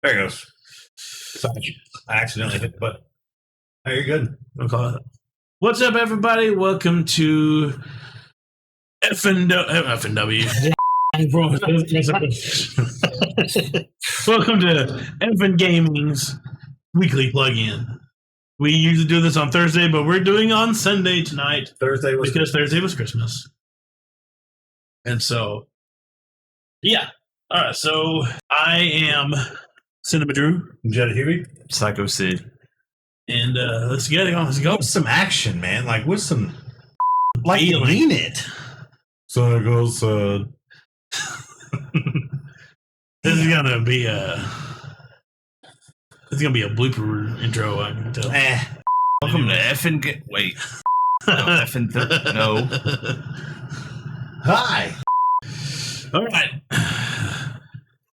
There it goes. Sorry, I accidentally hit the button. Oh, you're good. Okay. What's up, everybody? Welcome to FNW. Welcome to eFFn Gaming's weekly plug-in. We usually do this on Thursday, but we're doing on Sunday tonight. Thursday was Christmas. And so, yeah. All right, so I am Cinemadrue and Jellyhewby. PsychoSid. And let's get it on. Let's go. What's some action, man? Like, what's some... Like, mean it. So it goes... This is gonna be a blooper intro, I can tell. Welcome to eFFn. Wait, no, eFFn. No. Hi. All right,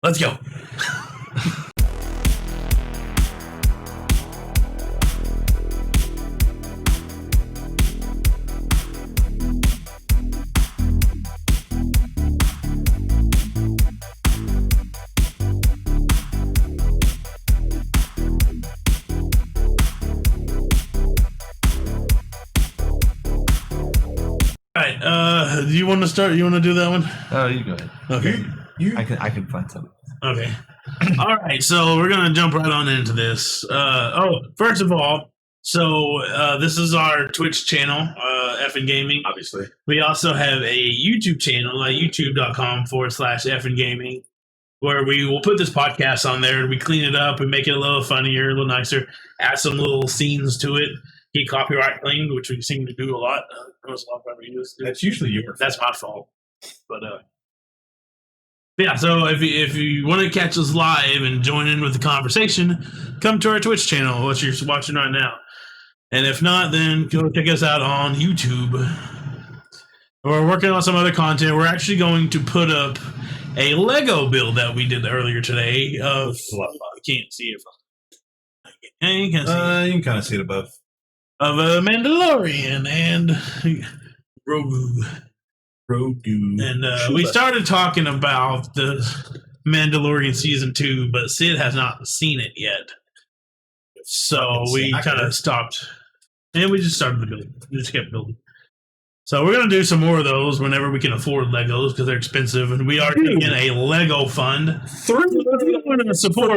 let's go. Do you want to start? You want to do that one? Oh, you go ahead. Okay. I can find something. Okay. All right. So we're gonna jump right on into this. First of all, this is our Twitch channel, eFFn Gaming. Obviously. We also have a YouTube channel, youtube.com/eFFn Gaming, where we will put this podcast on there and we clean it up and make it a little funnier, a little nicer, add some little scenes to it. Get copyright claimed, which we seem to do a lot. There's a lot of reviews. That's usually yours. That's my fault. But yeah, so if you want to catch us live and join in with the conversation, come to our Twitch channel, what you're watching right now. And if not, then go check us out on YouTube. We're working on some other content. We're actually going to put up a Lego build that we did earlier today. I can't see it. You can kind of see it above. Of a Mandalorian and Grogu. And we started talking about the Mandalorian Season 2, but Sid has not seen it yet. So we kind of stopped. And we just started the build. We just kept building. So we're going to do some more of those whenever we can afford Legos because they're expensive. And we are doing a Lego fund. If you want to support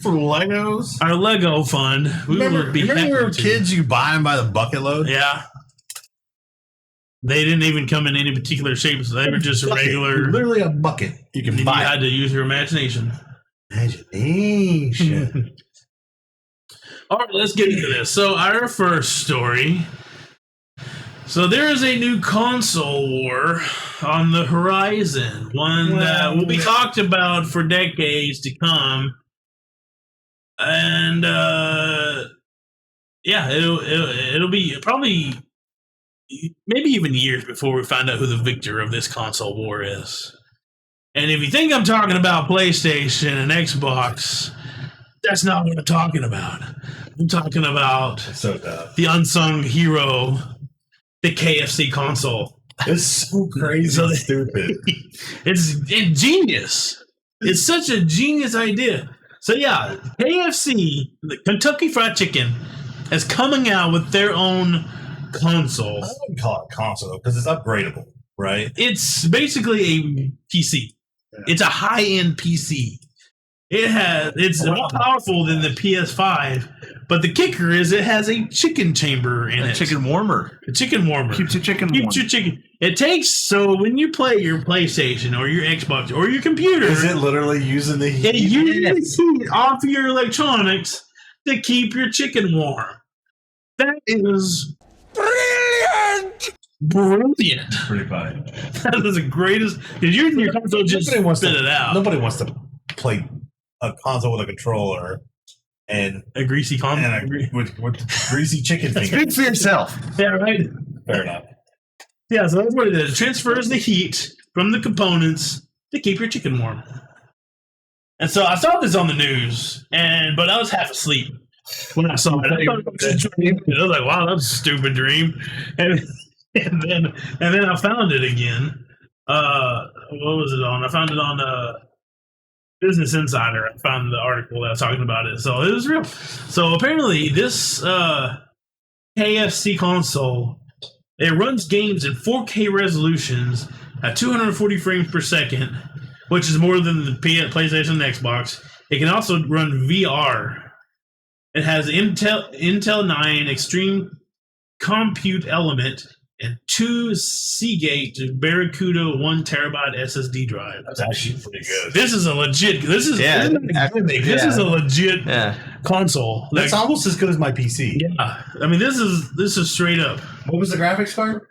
for Legos? Our Lego fund. Remember when we were kids, you buy them by the bucket load? Yeah. They didn't even come in any particular shapes. They were just regular. Literally a bucket. You can buy. You had to use your imagination. Imagination. All right, let's get into this. So our first story. So there is a new console war on the horizon, one that will be talked about for decades to come, and it'll be probably maybe even years before we find out who the victor of this console war is. And if you think I'm talking about PlayStation and Xbox, that's not what I'm talking about. I'm talking about the unsung hero. The KFC console. It's so crazy and stupid. It's genius. It's such a genius idea. So yeah, KFC, the Kentucky Fried Chicken, is coming out with their own console. I wouldn't call it console because it's upgradable, right? It's basically a PC. Yeah. It's a high-end PC. It's more powerful than the PS5. But the kicker is it has a chicken chamber in it. A chicken warmer. A chicken warmer. Keeps your chicken warm. Keeps your chicken. It takes, so when you play your PlayStation or your Xbox or your computer. Is it literally using the heat? It uses heat off your electronics to keep your chicken warm. That is brilliant. Pretty funny. That is the greatest. Because your console just spit it out. Nobody wants to play a console with a controller. And a greasy con with greasy chicken fingers. Speak for yourself. Yeah, right. Fair enough. Yeah, so that's what it is. It transfers the heat from the components to keep your chicken warm. And so I saw this on the news, but I was half asleep when I saw it. I thought it was a dream. I was like, "Wow, that's a stupid dream." And then I found it again. What was it on? I found it on Business Insider. I found the article that was talking about it, so it was real. So apparently, this KFConsole, it runs games in 4K resolutions at 240 frames per second, which is more than the PlayStation and Xbox. It can also run VR. It has Intel 9 Extreme Compute Element and 2 Seagate Barracuda 1 terabyte SSD drive. That's actually pretty good. This is a legit. This is a legit console. That's almost as good as my PC. Yeah, I mean this is straight up. What was the graphics card?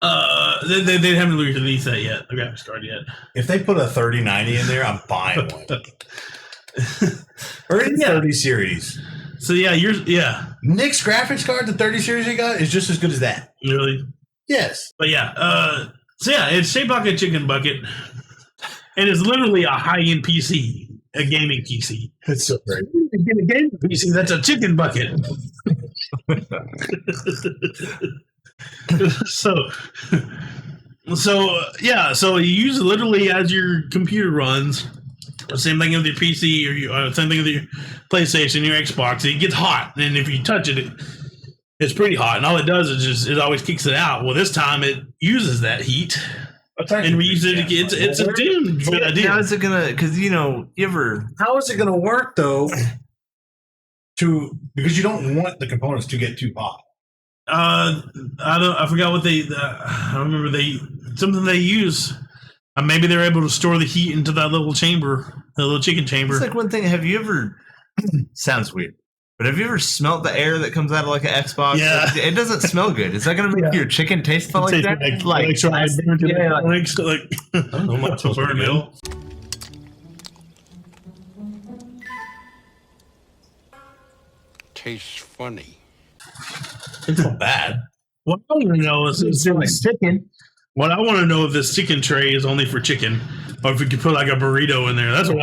They haven't released that yet. The graphics card yet. If they put a 3090 in there, I'm buying one. Or in 30 series. So Nick's graphics card, the 30 series he got, is just as good as that. Really? Yes. But it's shaped like a chicken bucket, and it's literally a high-end PC, a gaming PC. It's so great. A gaming PC that's a chicken bucket. So you use it literally as your computer runs. Same thing with your PC or same thing with your PlayStation, your Xbox. It gets hot, and if you touch it, it's pretty hot. And all it does is it always kicks it out. Well, this time it uses that heat and reuses it. It's a damn good idea. How is it gonna? Because How is it gonna work though? Because you don't want the components to get too hot. I forgot what I remember something they use. Maybe they're able to store the heat into that little chamber, the little chicken chamber. It's like one thing. Have you ever? Sounds weird, but have you ever smelt the air that comes out of like an Xbox? Yeah, it doesn't smell good. Is that going to make your chicken taste like that? I don't know much about burn. Tastes funny. It's not bad. What I want to know is chicken. What I want to know if this chicken tray is only for chicken, or if we could put like a burrito in there. That's what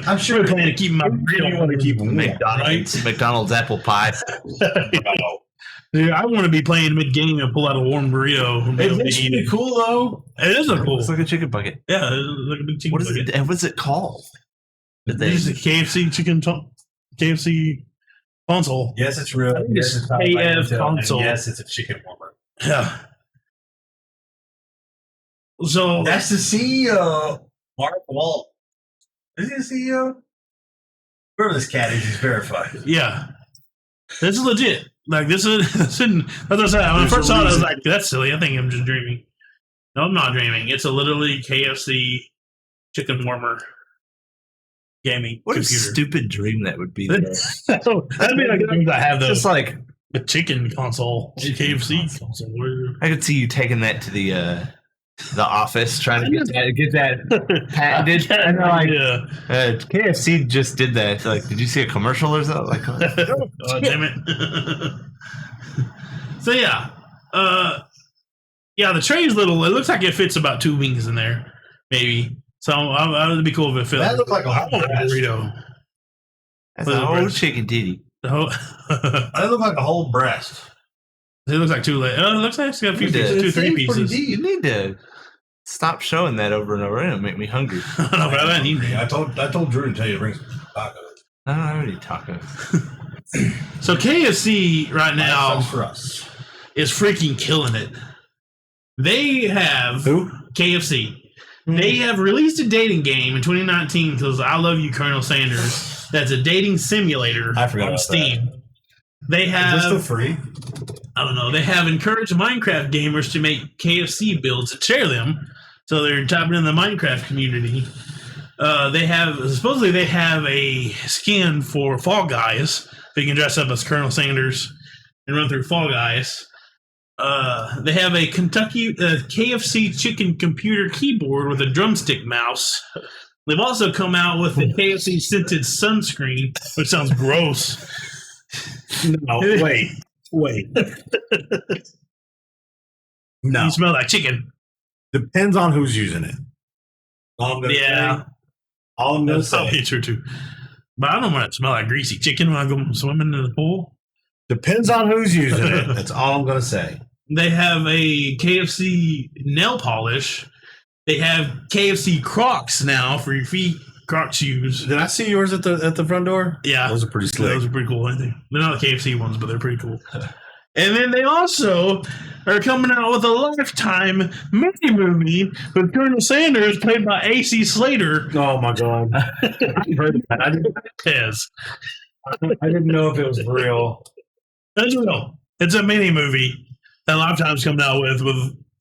I'm sure we're planning to keep my burrito. You want to keep them McDonald's apple pie. Dude, I want to be playing mid-game and pull out a warm burrito. It's pretty cool though. It is cool. It's like a chicken bucket. Yeah, it's like a big chicken bucket. What's it called? This is a KFC console. Yes, it's real. Yes, it's KFConsole. Yes, it's a chicken warmer. Yeah. So that's the CEO, Mark Walt. Is he the CEO? Whoever this cat is, he's verified. Yeah, this is legit. Like this is. As I said, when I first saw it, I was like, "That's silly." I think I'm just dreaming. No, I'm not dreaming. It's a literally KFC chicken warmer gaming what computer. A stupid dream that would be. That'd be like dreams I have. Just like a chicken console, KFC console. I could see you taking that to the office, trying to get that patented. And KFC just did that. Like, did you see a commercial or something? Like, oh, damn it! So the tray's little. It looks like it fits about 2 wings in there, maybe. So it'd be cool if it fit. That looked like a burrito. That's a whole chicken titty. That looked like a whole breast. It looks like 2 legs. It looks like it's got a few pieces, 2, 3 pieces. You need to stop showing that over and over. It'll make me hungry. I told Drew to tell you to bring some tacos. I don't have any tacos. So KFC right now for us is freaking killing it. They have KFC. They have released a dating game in 2019 because I Love You, Colonel Sanders. That's a dating simulator on Steam. They have. Is this still free? I don't know. They have encouraged Minecraft gamers to make KFC builds and share them. So they're tapping in the Minecraft community. They have a skin for Fall Guys. So you can dress up as Colonel Sanders and run through Fall Guys. They have a KFC chicken computer keyboard with a drumstick mouse. They've also come out with the KFC scented sunscreen, which sounds gross. No, wait. No. You smell like chicken. Depends on who's using it. All I'm gonna say. That's true too. But I don't want to smell like greasy chicken when I go swimming in the pool. Depends on who's using it. That's all I'm gonna say. They have a KFC nail polish. They have KFC Crocs now for your feet. Croc shoes. Did I see yours at the front door? Yeah. Those are pretty slick. Those are pretty cool, I think. They're not the KFC ones, but they're pretty cool. And then they also are coming out with a Lifetime mini movie with Colonel Sanders, played by AC Slater. Oh my god! I heard of that. I didn't know if it was real. That's real. It's a mini movie that Lifetime's coming out with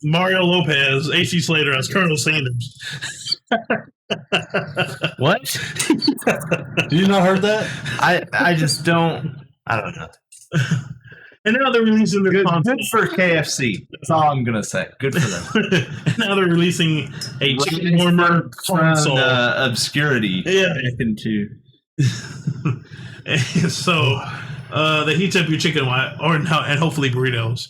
Mario Lopez, AC Slater as Colonel Sanders. What? Did you not heard that? I just don't. I don't know. And now they're releasing their Good console. for KFC. That's all I'm gonna say. Good for them. And now they're releasing a chicken warmer console. Obscurity. Yeah. Into. And so that heats up your chicken and hopefully burritos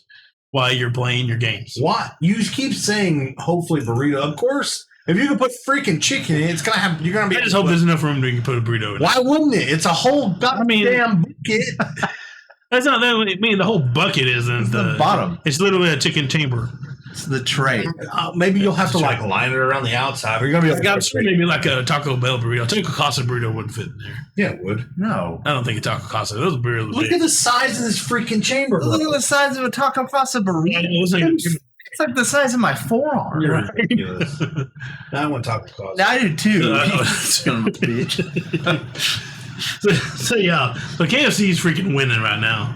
while you're playing your games. What? You just keep saying hopefully burrito. Of course, if you can put freaking chicken in, it's gonna have. You're gonna be. I just hope there's enough room to put a burrito in. Why wouldn't it? It's a whole goddamn bucket. That's not that. I mean, the whole bucket isn't It's the bottom. It's literally a chicken chamber. It's the tray. Maybe you'll have to like line it around the outside. Or you're gonna be like, I'm sure maybe like a Taco Bell burrito. Taco Casa burrito wouldn't fit in there. yeah, it would. No. I don't think a Taco Casa. Those burritos. Look at the size of this freaking chamber. Look at the size of a taco casa burrito. It's like the size of my forearm. You're ridiculous. I want Taco Casa. I do too. So yeah, so KFC is freaking winning right now.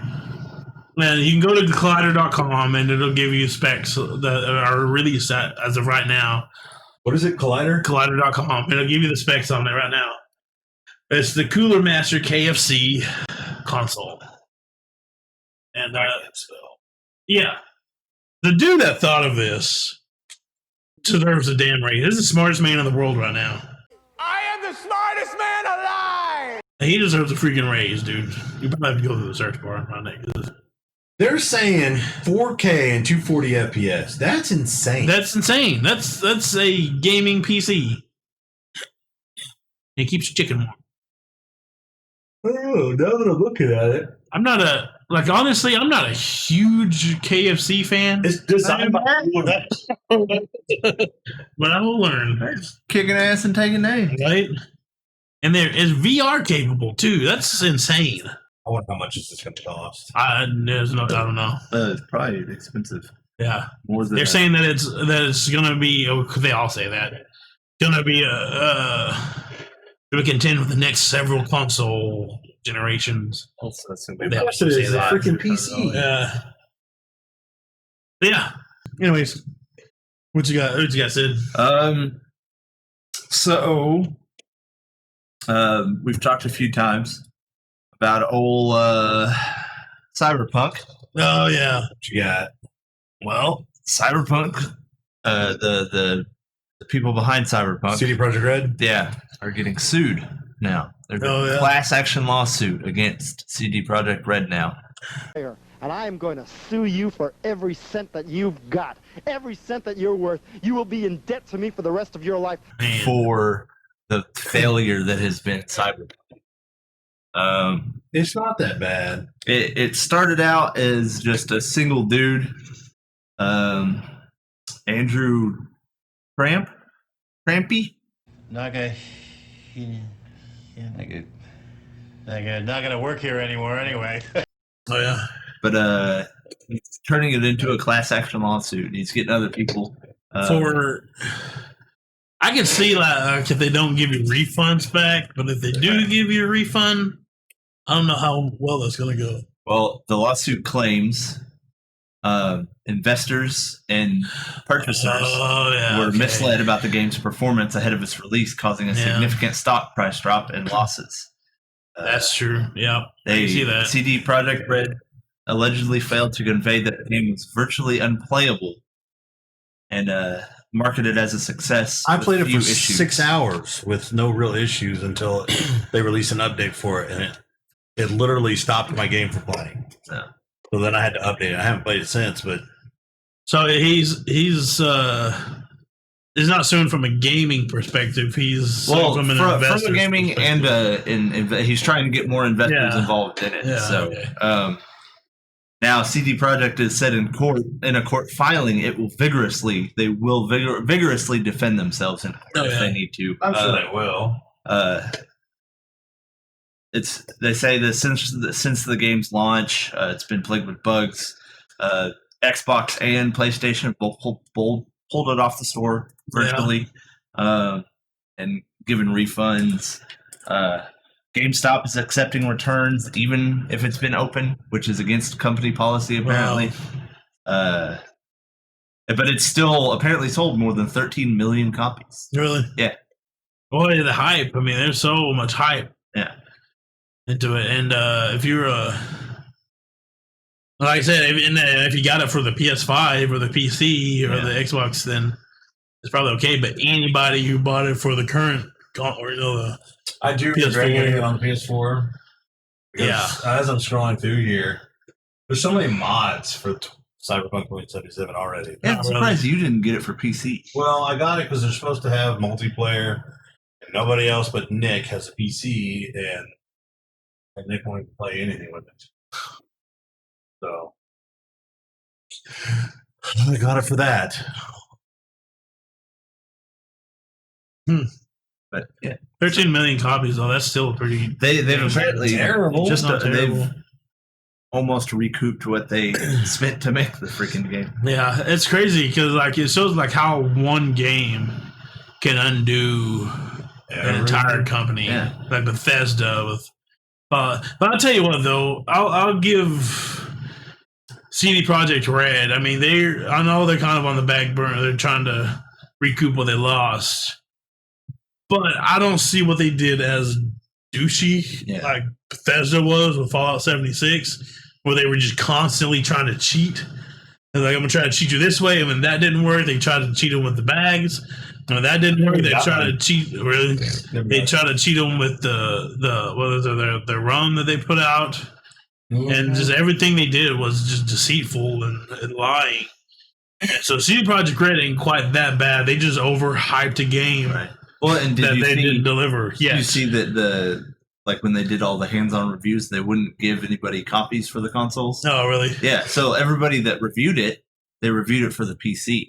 And you can go to Collider.com and it'll give you specs that are released as of right now. What is it, Collider? Collider.com. It'll give you the specs on it right now. It's the Cooler Master KFC console. And yeah, the dude that thought of this deserves a damn raise. This is the smartest man in the world right now. I am the smartest man alive! He deserves a freaking raise, dude. You probably have to go to the search bar on that. They're saying 4K and 240 FPS. That's insane. That's insane. That's a gaming PC. It keeps your chicken warm. Oh, now that I'm looking at it. I'm not a huge KFC fan. It's designed by but I will learn. Kicking ass and taking names. Right? And there is VR capable too. That's insane. I wonder how much is this going to cost. I don't know. It's probably expensive. Yeah. More than They're saying that it's gonna be. They all say that gonna be to contend with the next several console generations. Also, that's Of course it is. It's a freaking PC. Yeah. Anyways, what you got, Sid? So we've talked a few times about old Cyberpunk. Oh yeah. What you got? Well, Cyberpunk, the people behind Cyberpunk, CD Projekt Red? yeah, are getting sued now. They're Oh, doing a yeah. class action lawsuit against CD Projekt Red now. And I am going to sue you for every cent that you've got. Every cent that you're worth. You will be in debt to me for the rest of your life. Man. For the failure that has been Cyberpunk. It's not that bad. It started out as just a single dude, Andrew Crampy. Not gonna work here anymore anyway. Oh yeah. But he's turning it into a class action lawsuit. He's getting other people. I can see like if they don't give you refunds back, but if they do give you a refund, I don't know how well that's gonna go. Well, the lawsuit claims investors and purchasers were misled about the game's performance ahead of its release, causing a significant stock price drop and losses. That's true. Yeah, I They can see that. CD Projekt Red allegedly failed to convey that the game was virtually unplayable and marketed as a success. I with played it few for issues. 6 hours with no real issues until they released an update for it, and it literally stopped my game from playing. Yeah. So then I had to update it. I haven't played it since, but So he's not suing from a gaming perspective. He's suing from an investor. From a gaming and he's trying to get more investors involved in it. Yeah, so okay. now CD Projekt has said in a court filing they will vigorously defend themselves in court if they need to. I'm sure they will. They say that since the game's launch, it's been plagued with bugs. Xbox and PlayStation both pulled it off the store virtually, and given refunds. GameStop is accepting returns even if it's been open, which is against company policy apparently. Wow. But it's still apparently sold more than 13 million copies. Really? Yeah. Boy, the hype. I mean, there's so much hype. Yeah. Into it, and if you're like I said, if you got it for the PS5 or the PC or the Xbox, then it's probably okay. But anybody who bought it for the current, or I do regret getting it on the PS4. Yeah, as I'm scrolling through here, there's so many mods for Cyberpunk 2077 already. Yeah, I'm surprised you didn't get it for PC. Well, I got it because they're supposed to have multiplayer, and nobody else but Nick has a PC, and Nick won't even play anything with it. So I got it for that. But yeah, 13 million copies though. That's still pretty. They've apparently terrible. They've almost recouped what they spent to make the freaking game. Yeah, it's crazy because like it shows like how one game can undo an entire company, like Bethesda with. But I'll tell you what though, I'll give CD Projekt Red. I mean, I know they're kind of on the back burner. They're trying to recoup what they lost, but I don't see what they did as douchey like Bethesda was with Fallout 76, where they were just constantly trying to cheat. And like, I'm gonna try to cheat you this way, and when that didn't work, they tried to cheat them with the bags. And when that didn't work, they tried to cheat. Really, they tried to cheat them with the rum that they put out. And just everything they did was just deceitful and lying. So CD Projekt Red ain't quite that bad. They just overhyped a game Well, and didn't deliver. Did you see that like when they did all the hands-on reviews, they wouldn't give anybody copies for the consoles? Oh, really? Yeah. So everybody that reviewed it, they reviewed it for the PC.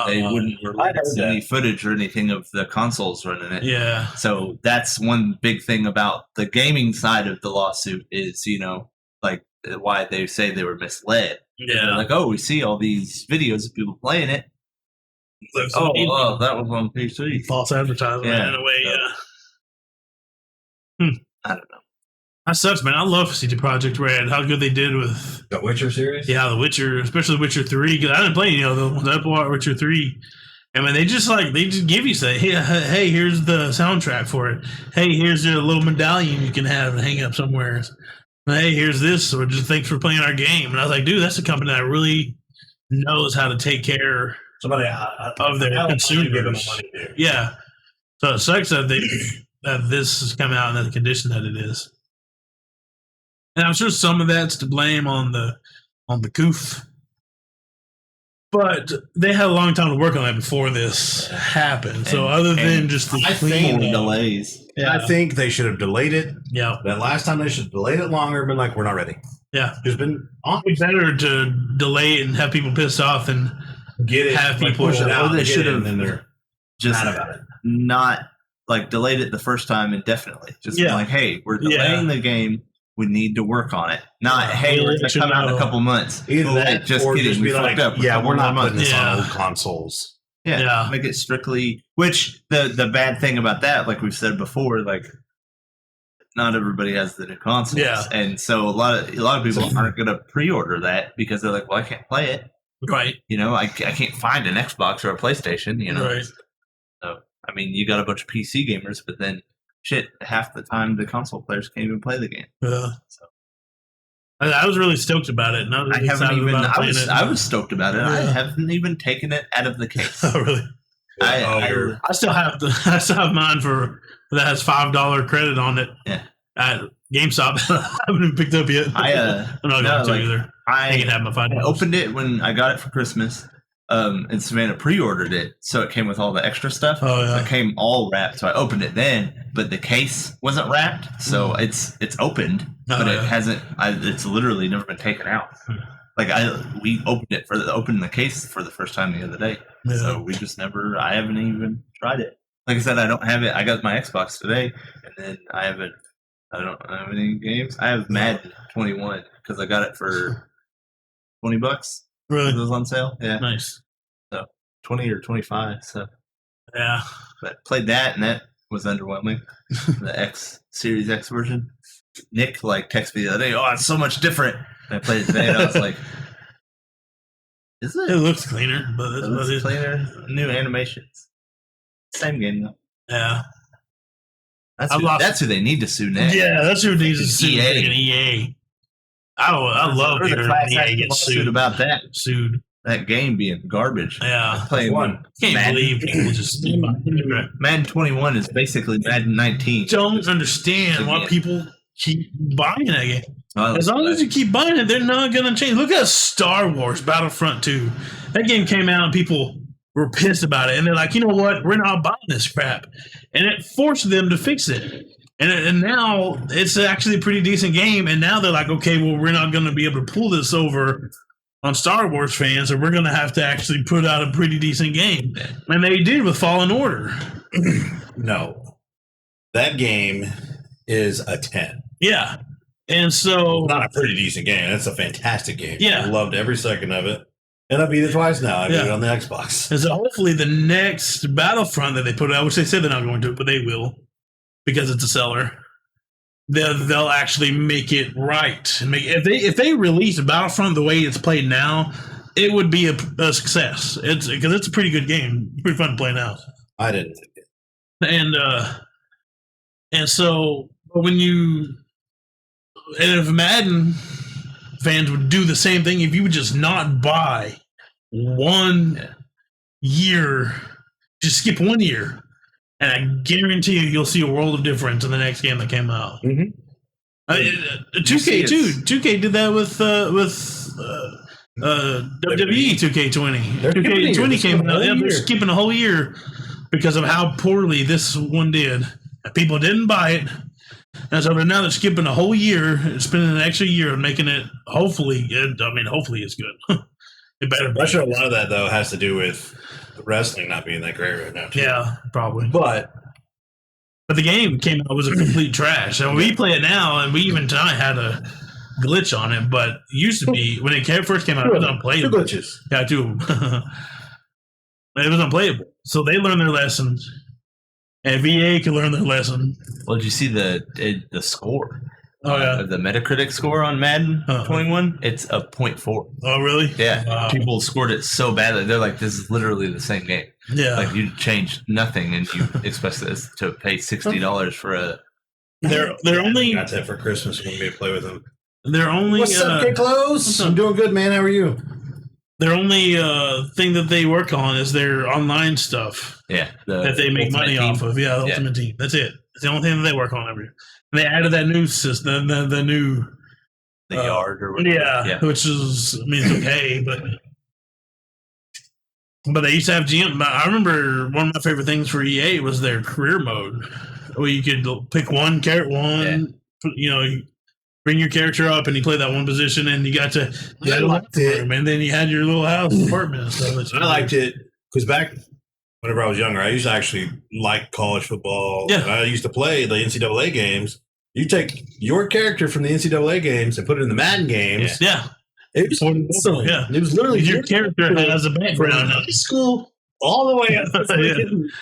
They wouldn't release any footage or anything of the consoles running it. Yeah. So that's one big thing about the gaming side of the lawsuit is, like why they say they were misled. Yeah. They're like, oh, we see all these videos of people playing it. Like, oh, that was on PC. False advertisement in a way, I don't know. That sucks, man. I love CD Projekt Red. How good they did with the Witcher series. Yeah, The Witcher, especially Witcher 3. Because I didn't play any of them. I bought Witcher 3. And when they just give you say, hey, here's the soundtrack for it. Hey, here's a little medallion you can have and hang up somewhere. Hey, here's this, or just thanks for playing our game. And I was like, dude, that's a company that really knows how to take care of their consumers. Yeah. So it sucks that this has come out in the condition that it is. And I'm sure some of that's to blame on the goof. But they had a long time to work on that before this happened. So other than just the delays. Yeah. I think they should have delayed it. Yeah. That last time they should have delayed it longer and been like, we're not ready. Yeah. It's been better to delay it and have people pissed off than have people push it out. They should have just mad about it. Not like delayed it the first time indefinitely. Just been like, hey, we're delaying the game. We need to work on it. Not, hey, we're going to come out in a couple months. Either that, just or kidding. just be like, we're not putting this on old consoles. consoles. Yeah, make it strictly. Which the bad thing about that, like we've said before, like not everybody has the new consoles, and so a lot of people aren't going to pre-order that because they're like, well, I can't play it, right? I can't find an Xbox or a PlayStation, right? So I mean, you got a bunch of PC gamers, but then shit, half the time the console players can't even play the game. Yeah. So. I was really stoked about it. And I was stoked about it. Yeah. I haven't even taken it out of the case. Oh, really? I still have mine that has $5 credit on it. Yeah. At GameStop. I haven't even picked up yet. I'm not going to either. I can have my $5. I opened it when I got it for Christmas. And Savannah pre-ordered it, so it came with all the extra stuff. Oh yeah, so it came all wrapped. So I opened it then, but the case wasn't wrapped, so it's opened, but it hasn't. It's literally never been taken out. Like we opened the case for the first time the other day, so we just never. I haven't even tried it. Like I said, I don't have it. I got my Xbox today, and then I don't have any games. I have Madden 21 because I got it for $20. Really? It was on sale. Yeah, Nice. 20 or 25. So, Yeah. but played that, and that was underwhelming. The Series X version. Nick texted me the other day. Oh, it's so much different. And I played it today, and I was like, "Is it? It looks cleaner, but It that's looks what it is. cleaner. New animations. Same game though. Yeah. That's who they need to sue next. Yeah, that's who needs to sue EA. EA. I love There's a hearing class EA action get lawsuit about that. Sued. That game being garbage. Yeah. Playing One. Can't Madden. believe people just Madden 21 is basically Madden 19. don't understand why people keep buying that game. As long as you keep buying it, they're not going to change. Look at Star Wars Battlefront 2. That game came out and people were pissed about it. And they're like, you know what? We're not buying this crap. And it forced them to fix it. And now it's actually a pretty decent game. And now they're like, okay, well, we're not going to be able to pull this over on Star Wars fans. And we're going to have to actually put out a pretty decent game. And they did with Fallen Order. No. That game is a 10. Yeah. And so... Not a pretty decent game. It's a fantastic game. Yeah. I loved every second of it. And I beat it twice now. I beat it on the Xbox. And so hopefully the next Battlefront that they put out, which they said they're not going to, but they will, because it's a seller, they'll actually make it right. And if they release Battlefront the way it's played now, it would be a success. Because it's a pretty good game. Pretty fun to play now. I didn't think it. And so when you... And if Madden fans would do the same thing, if you would just not buy 1 year, just skip 1 year, and I guarantee you'll see a world of difference in the next game that came out. Mhm. 2K too. 2K did that with WWE 2K20. They're 2K20 came out. Yeah, they're year. skipping a whole year because of how poorly this one did. People didn't buy it. And so now they're skipping a whole year, spending an extra year and making it hopefully good. I mean, hopefully it's good. It better be. I'm sure a lot of that, though, has to do with wrestling not being that great right now, too. Yeah, probably. But the game came out was a complete trash. And we play it now, and we even tonight had a glitch on it. But it used to be, when it first came out, it was unplayable. 2 glitches. Yeah, 2 of them. It was unplayable. So they learned their lessons. And VA can learn their lesson. Well, did you see the score? Oh, yeah. The Metacritic score on Madden 21? It's a 0.4. Oh, really? Yeah. Wow. People scored it so badly. They're like, this is literally the same game. Yeah. Like, you changed nothing, and you expect us to pay $60 for a... They're only... Got that for Christmas. We're going to be able to play with them. They're only... What's up, Get Close? I'm doing good, man. How are you? Their only thing that they work on is their online stuff. Yeah. That they make money off of. Yeah, the Ultimate Team. That's it. It's the only thing that they work on every year. And they added that new system, the new... The yard or whatever. Yeah, which is, I mean, it's okay, but they used to have GM. I remember one of my favorite things for EA was their career mode, where you could pick one character, you bring your character up and you play that one position, and you got to I liked it. and then you had your little house apartment and stuff. I liked it because back whenever I was younger, I used to actually like college football. Yeah. And I used to play the NCAA games. You take your character from the NCAA games and put it in the Madden games. Yeah. It was awesome. Yeah. It was literally Your character has a background. high school all the way up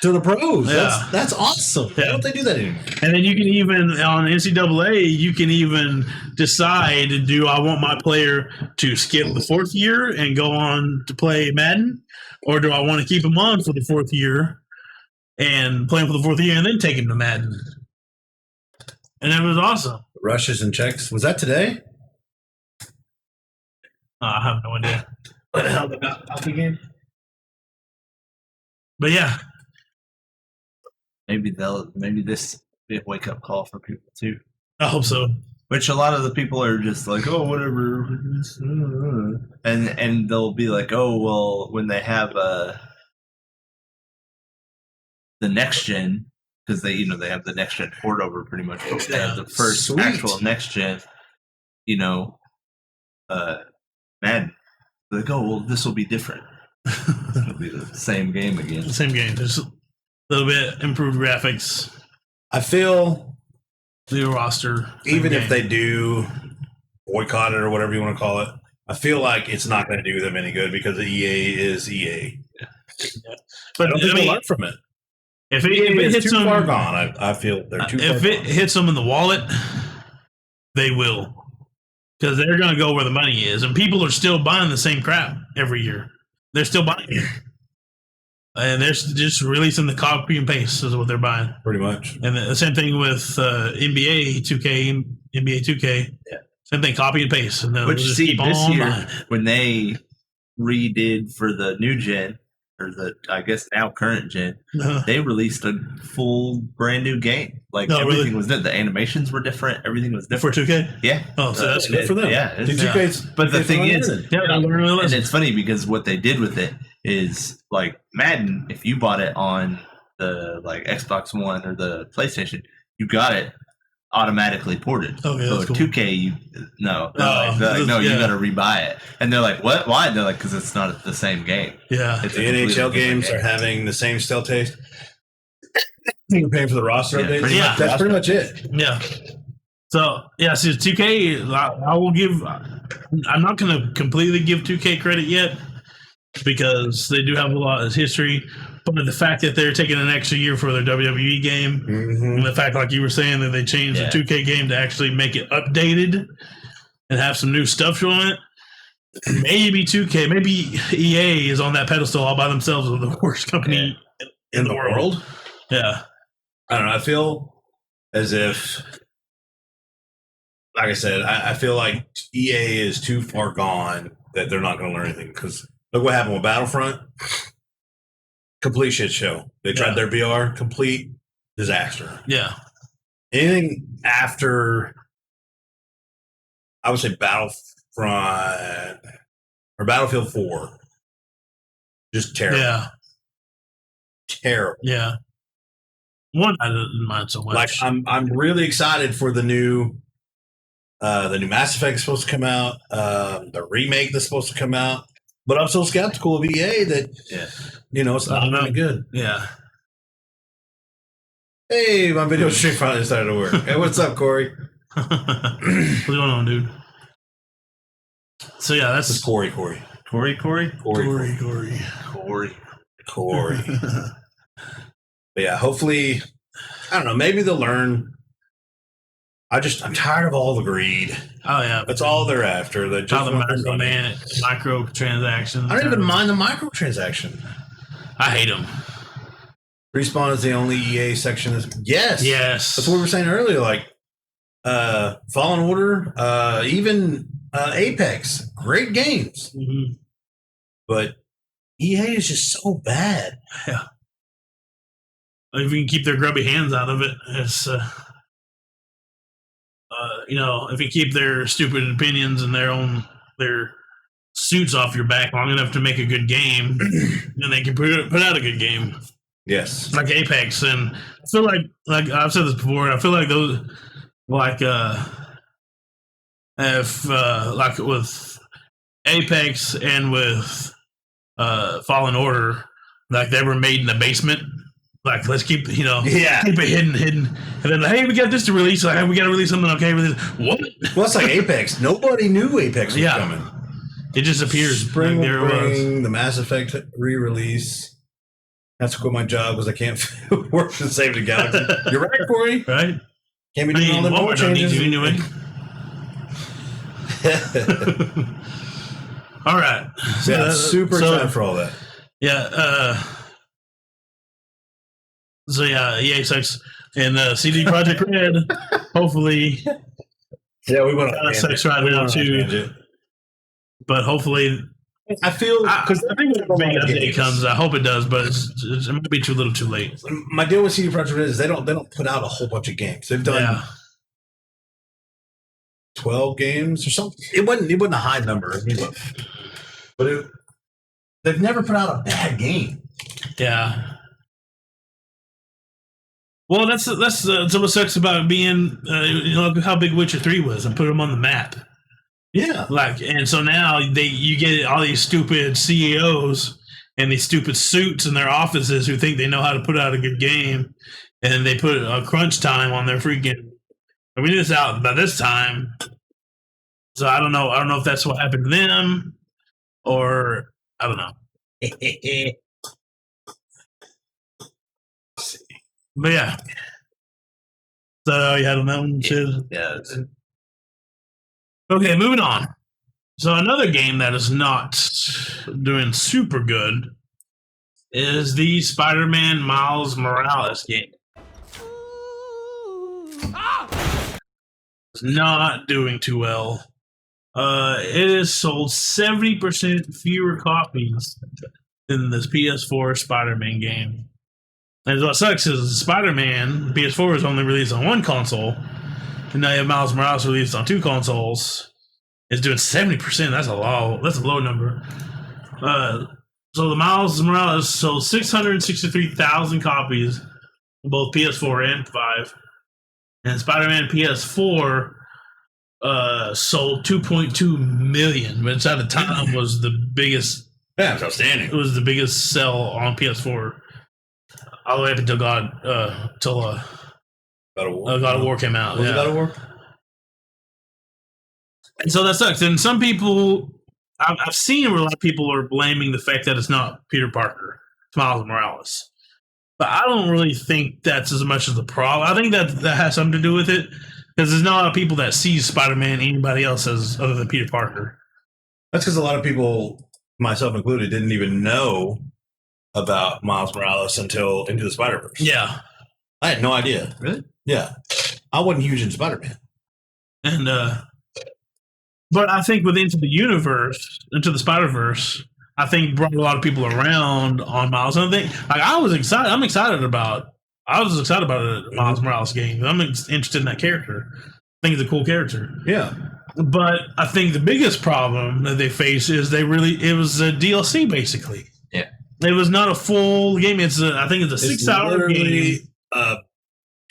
to the pros. Yeah. That's awesome. Why don't they do that anymore? And then you can even, on NCAA, you can even decide, do I want my player to skip the 4th year and go on to play Madden? Or do I want to keep him on for the 4th year and play him for the 4th year and then take him to Madden? And it was awesome. Rushes and checks. Was that today? I have no idea. What the hell about hockey game? But yeah. Maybe this be a wake up call for people too. I hope so. Which a lot of the people are just like, oh, whatever, and they'll be like, oh, well, when they have the next gen, because they have the next gen port over pretty much. They have the first actual next gen, Madden. They're like, oh, well, this will be different. It'll be the same game again. The same game. little bit improved graphics, I feel new roster. even if they do boycott it or whatever you want to call it, I feel like it's not going to do them any good because the EA is EA. Yeah. But I don't think I they'll mean, learn from it. If it hits too them, far gone, I feel they're too far if it gone. hits them in the wallet, they will, because they're going to go where the money is, and people are still buying the same crap every year. They're still buying it, and they're just releasing the copy and paste is what they're buying. Pretty much. And the same thing with NBA 2K, NBA 2K. Yeah. Same thing, copy and paste. And Which just see keep this on year buying. when they redid for the new gen or the I guess now current gen, they released a full brand new game. Like Oh, everything really? was different. The animations were different. Everything was For different. 2K? Yeah. Oh, so that's Good for them. Yeah, it's- Did you guys? But the thing is, Yeah, they're learning a and lesson. it's funny because what they did with it is like Madden. If you bought it on the like Xbox One or the PlayStation, you got it automatically ported. Okay, so that's cool. 2K, no, Oh, no, you yeah. got to rebuy it. And they're like, what? Why? And they're like, because it's not the same game. Yeah. It's The a completely NHL different games game. are having the same stale taste. You're paying for the roster Yeah, updates. pretty much. That's pretty much it. Yeah. So, yeah, so 2K, I will give, I'm not going to completely give 2K credit yet because they do have a lot of history. But the fact that they're taking an extra year for their WWE game, and the fact, like you were saying, that they changed the 2K game to actually make it updated and have some new stuff on it, maybe 2K, maybe EA is on that pedestal all by themselves of the worst company In the world? Yeah. I don't know. I feel as if, like I said, I feel like EA is too far gone that they're not going to learn anything. Because look what happened with Battlefront. Complete shit show. They tried their VR. Complete disaster. Yeah. Anything after, I would say Battlefront or Battlefield 4, just terrible. Yeah. Terrible. Yeah. One I didn't mind so much. Like I'm really excited for the new Mass Effect is supposed to come out, the remake that's supposed to come out. But I'm so skeptical of EA that it's not really good. Yeah. Hey, my video stream finally decided to work. Hey, what's up, Corey? What's going on, dude? So yeah, This is that's Corey. Corey. But yeah, hopefully, I don't know. Maybe they'll learn. I'm tired of all the greed. Oh yeah, That's all they're after. They just all the want their money. microtransactions. I don't even mind the microtransaction. I hate them. Respawn is the only EA section. Yes. Yes. That's what we were saying earlier. Like, Fallen Order, even Apex, great games. Mhm. But EA is just so bad. Yeah. If you can keep their grubby hands out of it, it's if you keep their stupid opinions and their suits off your back long enough to make a good game, then they can put out a good game. Yes. Like Apex, and I feel like I've said this before. I feel like those, if like with Apex and with Fallen Order, like they were made in the basement. Like let's keep keep it hidden, and then hey, we got this to release. Like hey, we got to release something. Okay, release what? Well, it's like Apex. Nobody knew Apex was coming. It just appears. Spring Like, there will it was. bring the Mass Effect re-release. That's quit my job because I can't work to save the galaxy. You're right, Corey. Right? Can't be doing all the more Walmart don't need changes. you anyway. All right. Yeah, super excited for all that. Yeah. So yeah, EA sucks, and CD Projekt Red. Hopefully, Yeah, we went on kind of a sucks tangent. right We now went on a too. tangent. But hopefully, I feel because I think when the big update games. comes, I hope it does, but it might be too little, too late. My deal with CD Projekt Red is they don't put out a whole bunch of games. They've done 12 games or something. It wasn't a high number, but they've never put out a bad game. Yeah. Well, that's what sucks about being how big Witcher 3 was and put them on the map. Yeah, And so now you get all these stupid CEOs in these stupid suits in their offices who think they know how to put out a good game, and they put a crunch time on their freaking. We need this out by this time. So I don't know. I don't know if that's what happened to them, or I don't know. But yeah. So you had on that one, Sid? Yeah. Okay, moving on. So another game that is not doing super good is the Spider-Man Miles Morales game. It's not doing too well. It has sold 70% fewer copies than this PS4 Spider-Man game. And what sucks is Spider-Man PS4 is only released on one console, and now you have Miles Morales released on two consoles. It's doing 70%. That's a low number. So the Miles Morales sold 663,000 copies of both PS4 and 5. And Spider-Man PS4 sold 2.2 million, which at the time was the biggest. Yeah, it's outstanding. It was the biggest sell on PS4 all the way up until God of War came out. Was it God of War? And so that sucks. And some people, I've seen where a lot of people are blaming the fact that it's not Peter Parker, it's Miles Morales. But I don't really think that's as much as the problem. I think that has something to do with it, because there's not a lot of people that see Spider-Man anybody else as other than Peter Parker. That's because a lot of people, myself included, didn't even know about Miles Morales until Into the Spider-Verse. Yeah. I had no idea. Really? Yeah. I wasn't huge in Spider-Man. And but I think with Into the Spider-Verse, I think brought a lot of people around on Miles. And I think, like, I was excited. I was excited about a Miles Morales game. I'm interested in that character. I think it's a cool character. Yeah. But I think the biggest problem that they face is it was a DLC basically. Yeah. It was not a full game. I think it's a 6-hour game.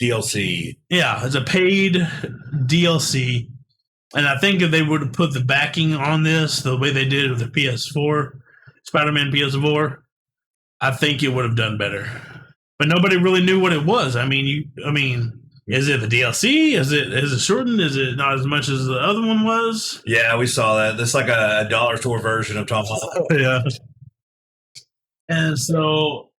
DLC. Yeah, it's a paid DLC. And I think if they would have put the backing on this the way they did with the PS4, Spider-Man PS4, I think it would have done better. But nobody really knew what it was. I mean, is it the DLC? Is it shortened? Is it not as much as the other one was? Yeah, we saw that. It's like a dollar store version of Tom Holland. Yeah. And so,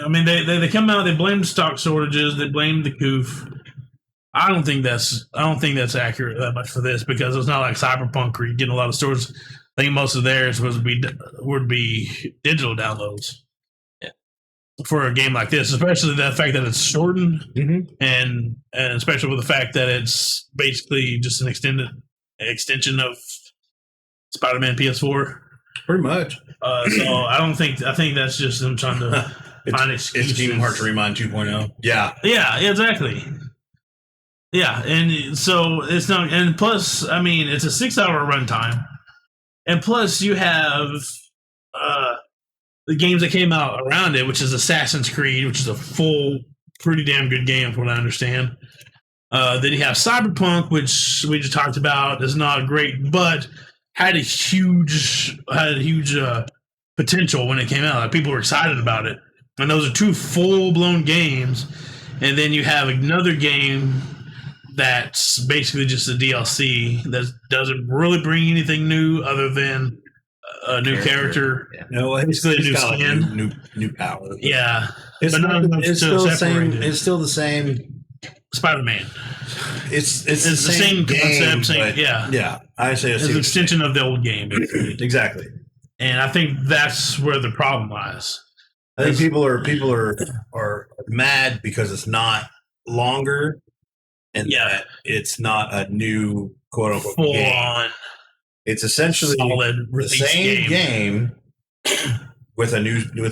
I mean, they come out, they blame stock shortages, they blame the coof. I don't think that's accurate that much for this, because it's not like Cyberpunk where you get a lot of stores. I think most of theirs would be digital downloads. Yeah. For a game like this, especially the fact that it's shortened, Mm-hmm. and especially with the fact that it's basically just an extension of Spider-Man PS4. Pretty much. So I think that's just them trying to find excuses. It's Kingdom Hearts Remind 2.0. Yeah. Yeah, exactly. Yeah, and so it's not, and plus, I mean, it's a 6-hour runtime, and plus you have the games that came out around it, which is Assassin's Creed, which is a full, pretty damn good game, from what I understand. Then you have Cyberpunk, which we just talked about, is not great, but had a huge potential when it came out. Like, people were excited about it, and those are two full-blown games. And then you have another game that's basically just a DLC that doesn't really bring anything new other than a new character. Yeah. No, it's basically a new skin, like new power. Yeah, it's still the same Spider-Man. It's the same game, concept. Yeah. I say it's an extension of the old game. Exactly. And I think that's where the problem lies. I think people are mad because it's not longer, and that it's not a new quote unquote full game. On it's essentially solid the same game with a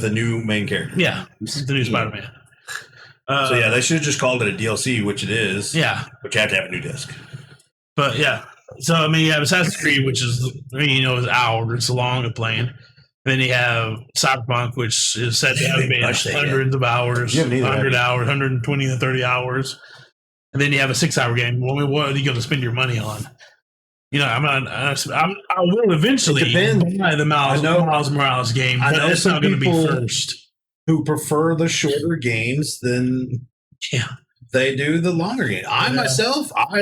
new main character. Yeah, the new Spider-Man. So yeah, they should have just called it a DLC, which it is. Yeah, but you have to have a new disc. But yeah, so I mean, you have Assassin's Creed, which is is hours long of playing. Then you have Cyberpunk, which is said to have been hundreds of hours, 100 hours, 120 to 30 hours. And then you have a 6-hour game. What are you going to spend your money on? I will eventually buy the Miles Morales game, but it's not going to be first. Who prefer the shorter games than they do the longer game. I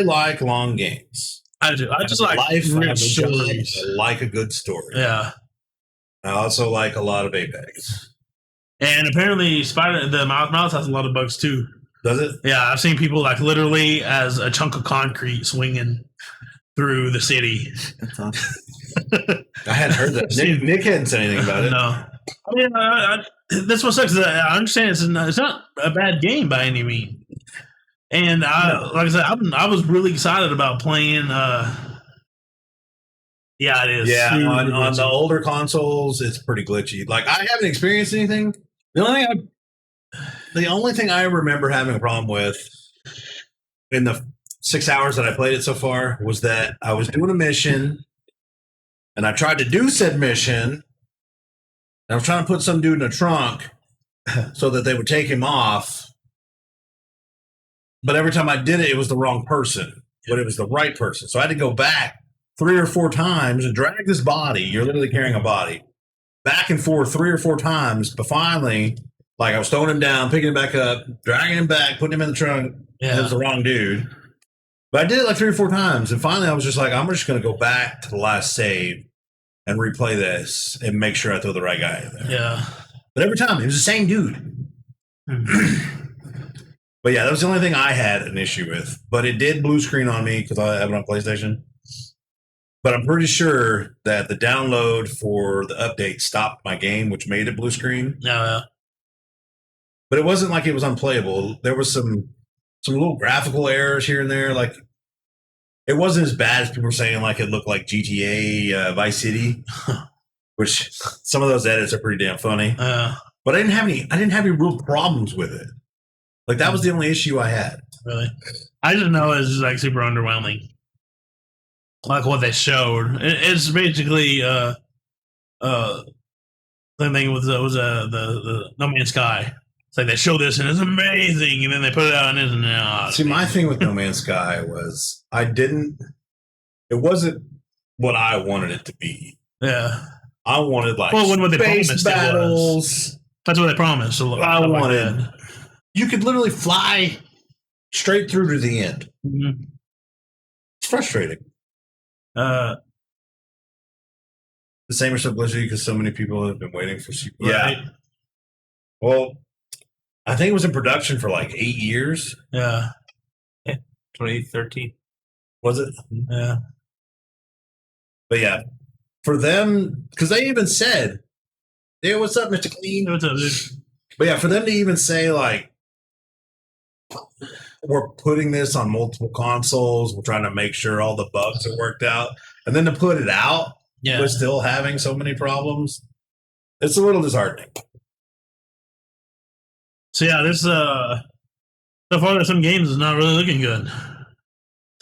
like long games. I do. I just like life stories. I like a good story. Yeah. I also like a lot of Apex. And apparently the Miles Morales has a lot of bugs too. Does it? Yeah, I've seen people like literally as a chunk of concrete swinging through the city. That's awesome. I hadn't heard that. Nick hadn't said anything about it. No. I mean, this what sucks. I understand it's not a bad game by any means. And like I said, I was really excited about playing. Yeah, it is. Yeah, on the older consoles, it's pretty glitchy. Like, I haven't experienced anything. The only thing I remember having a problem with in the 6 hours that I played it so far was that I was doing a mission, and I tried to do said mission. I was trying to put some dude in a trunk so that they would take him off. But every time I did it, it was the wrong person. But it was the right person. So I had to go back 3 or 4 times and drag this body. You're literally carrying a body. Back and forth 3 or 4 times. But finally, like, I was throwing him down, picking him back up, dragging him back, putting him in the trunk. Yeah. It was the wrong dude. But I did it like 3 or 4 times. And finally, I was just like, I'm just going to go back to the last save and replay this and make sure I throw the right guy in there. Yeah. But every time, it was the same dude. But yeah, that was the only thing I had an issue with. But it did blue screen on me because I have it on PlayStation. But I'm pretty sure that the download for the update stopped my game, which made it blue screen. Yeah. But it wasn't like it was unplayable. There was some little graphical errors here and there. Like, it wasn't as bad as people were saying, like it looked like GTA Vice City, which some of those edits are pretty damn funny. But I didn't have any real problems with it. Like, that was the only issue I had. Really? I just know it's just like super underwhelming. Like what they showed. It's basically the thing was the No Man's Sky. It's like they show this and it's amazing, and then they put it out and it's not. See, my thing with No Man's Sky was it wasn't what I wanted it to be. Yeah. I wanted like space battles. That's what they promised. I wanted. You could literally fly straight through to the end. Mm-hmm. It's frustrating. The same is so glitchy because so many people have been waiting for sequels. Right. Yeah. Well, I think it was in production for like 8 years. Yeah. 2013. Was it? Yeah. But yeah, for them, because they even said, "Hey, what's up, Mr. Clean? What's up, dude?" But yeah, for them to even say like, we're putting this on multiple consoles, we're trying to make sure all the bugs are worked out, and then to put it out, we're still having so many problems. It's a little disheartening. So yeah, this so far there's some games that's not really looking good.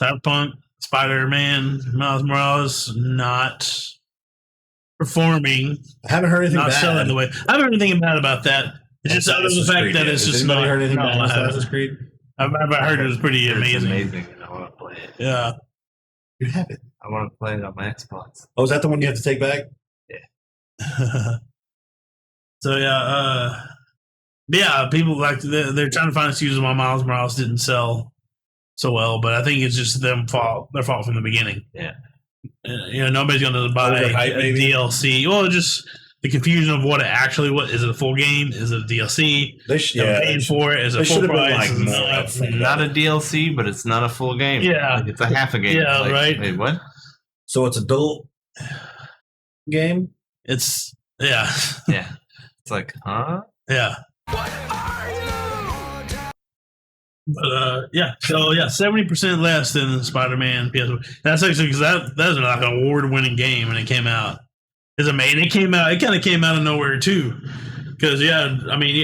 Cyberpunk, Spider-Man, Miles Morales not performing. I haven't heard anything not bad. Selling the way. I haven't heard anything bad about that. It's just out of the fact that it's just not. Heard anything bad about Assassin's Creed? I've heard it was pretty amazing. It's amazing, and I want to play it. Yeah, you have it. I want to play it on my Xbox. Oh, is that the one you have to take back? Yeah. So yeah, people like they're trying to find excuses why Miles Morales didn't sell so well, but I think it's just their fault from the beginning. Yeah, nobody's going to buy a DLC. Well, just the confusion of what it actually was. Is it a full game? Is it a DLC? Paying for it. Is it full price? Not a DLC, but it's not a full game. Yeah, like it's a half a game. Yeah, like, right. Wait, what? So it's adult game. It's yeah. It's like, huh? Yeah. But yeah, so yeah, 70% less than Spider-Man PS1. That's actually because that's like an award-winning game when it came out. It's amazing. It kind of came out of nowhere too, because you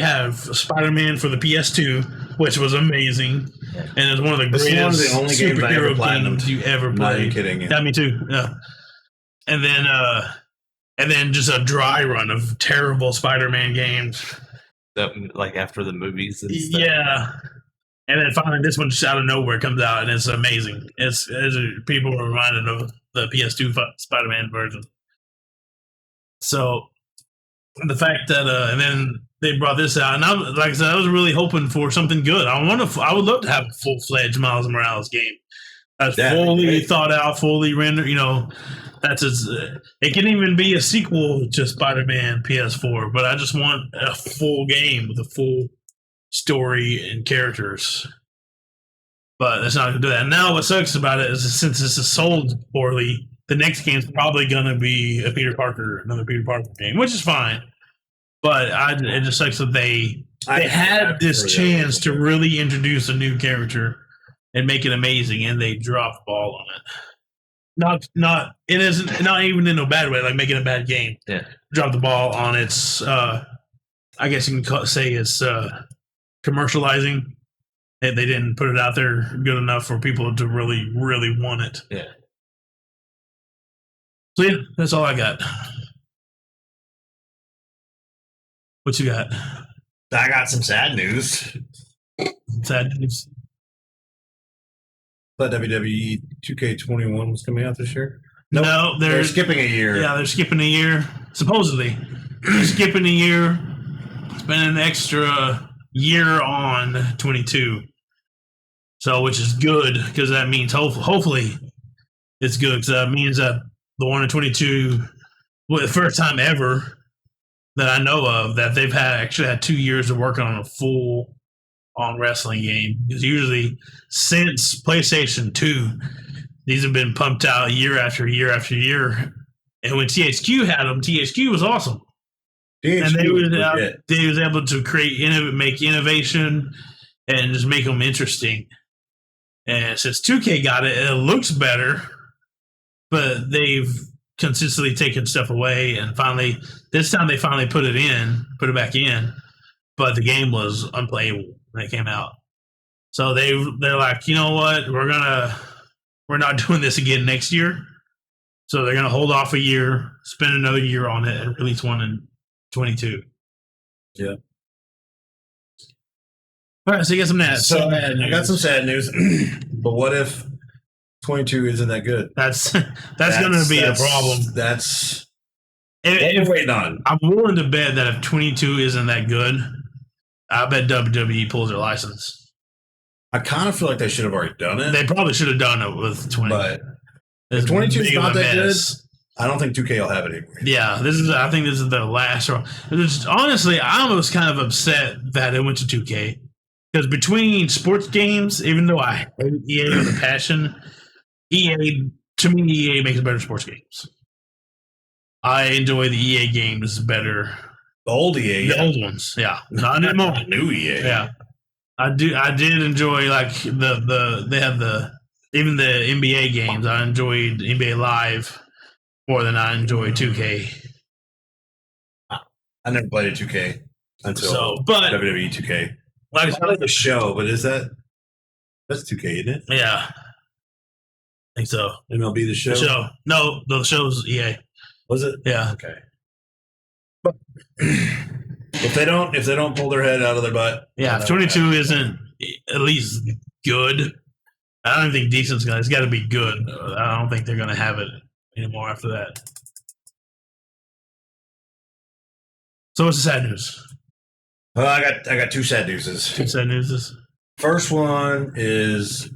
have Spider-Man for the PS2, which was amazing, and it's one of the greatest superhero games you ever played. Not even kidding. Yeah, me too. Yeah, and then just a dry run of terrible Spider-Man games. That, like after the movies and stuff. Yeah. And then finally, this one just out of nowhere comes out, and it's amazing. It's people were reminded of the PS2 Spider-Man version. So the fact that and then they brought this out, and like I said, I was really hoping for something good. I would love to have a full-fledged Miles Morales game that's fully thought out, fully rendered. You know, it can even be a sequel to Spider-Man PS4. But I just want a full game with a full story and characters. But that's not going to do that. And now what sucks about it is since this is sold poorly, the next game's probably going to be another Peter Parker game, which is fine. But it just sucks that they had this chance to really introduce a new character and make it amazing, and they dropped the ball on it. It isn't not even in a bad way, like making a bad game. Yeah, drop the ball on its. I guess you can say it's commercializing. They didn't put it out there good enough for people to really, really want it. Yeah. So yeah, that's all I got. What you got? I got some sad news. Sad news. But WWE 2K21 was coming out this year. No, they're skipping a year. Yeah, they're skipping a year. Supposedly, they're skipping a year. Spending an extra year on 22. So, which is good because that means hopefully it's good because that means that the one in 22, the first time ever that I know of that they've actually had 2 years to work on a full on wrestling game. Because usually since PlayStation 2, these have been pumped out year after year after year. And when THQ had them, THQ was awesome. And they was able to make innovation and just make them interesting. And since 2K got it, it looks better, but they've consistently taken stuff away. And finally, this time they finally put it back in, but the game was unplayable when it came out. So they're like, you know what, we're not doing this again next year. So they're gonna hold off a year, spend another year on it, and release one in 22. Yeah. All right, so you got some sad. So I got some sad news, but what if 22 isn't that good? That's going to be a problem. That's if waiting on. I'm willing to bet that if 22 isn't that good, I bet WWE pulls their license. I kind of feel like they should have already done it. They probably should have done it with 20. But if 22 is not that good, I don't think 2K will have it anymore. Yeah, I think this is the last. Honestly, I was kind of upset that it went to 2K. Because between sports games, even though I hate EA with a passion, to me, EA makes better sports games. I enjoy the EA games better. The old EA? The old ones, yeah. Not anymore. The new EA. Yeah. I did enjoy, like, they have even the NBA games. I enjoyed NBA Live more than I enjoyed 2K. I never played a 2K until WWE 2K. Like I like the show, but that's 2K, isn't it? Yeah. I think so. MLB the show? No, the show's EA. Was it? Yeah. Okay. But if they don't pull their head out of their butt. Yeah, if 22 isn't at least good, I don't think decent's gonna. It's got to be good. I don't think they're gonna have it anymore after that. So what's the sad news? Well, I got two sad newses. Two sad newses. First one is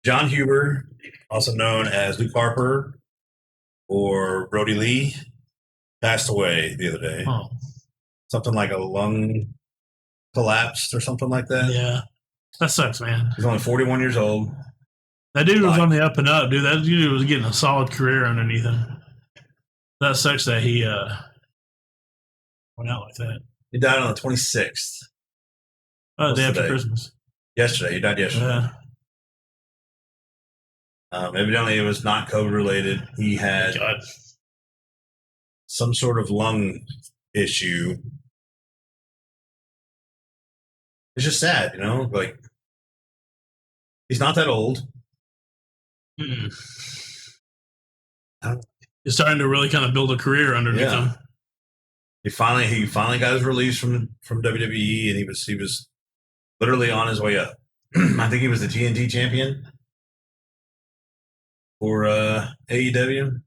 John Huber, also known as Luke Harper or Brody Lee, passed away the other day. Oh. Something like a lung collapsed or something like that. Yeah. That sucks, man. He's only 41 years old. That dude was on the up and up, dude. That dude was getting a solid career underneath him. That sucks that he went out like that. He died on the 26th. Oh, day after Christmas. Yesterday. He died yesterday. Yeah. Evidently, it was not COVID related. He had some sort of lung issue. It's just sad, you know? Like, he's not that old. Mm-mm. He's starting to really kind of build a career underneath him. He finally got his release from WWE, and he was literally on his way up. I think he was the TNT champion for AEW.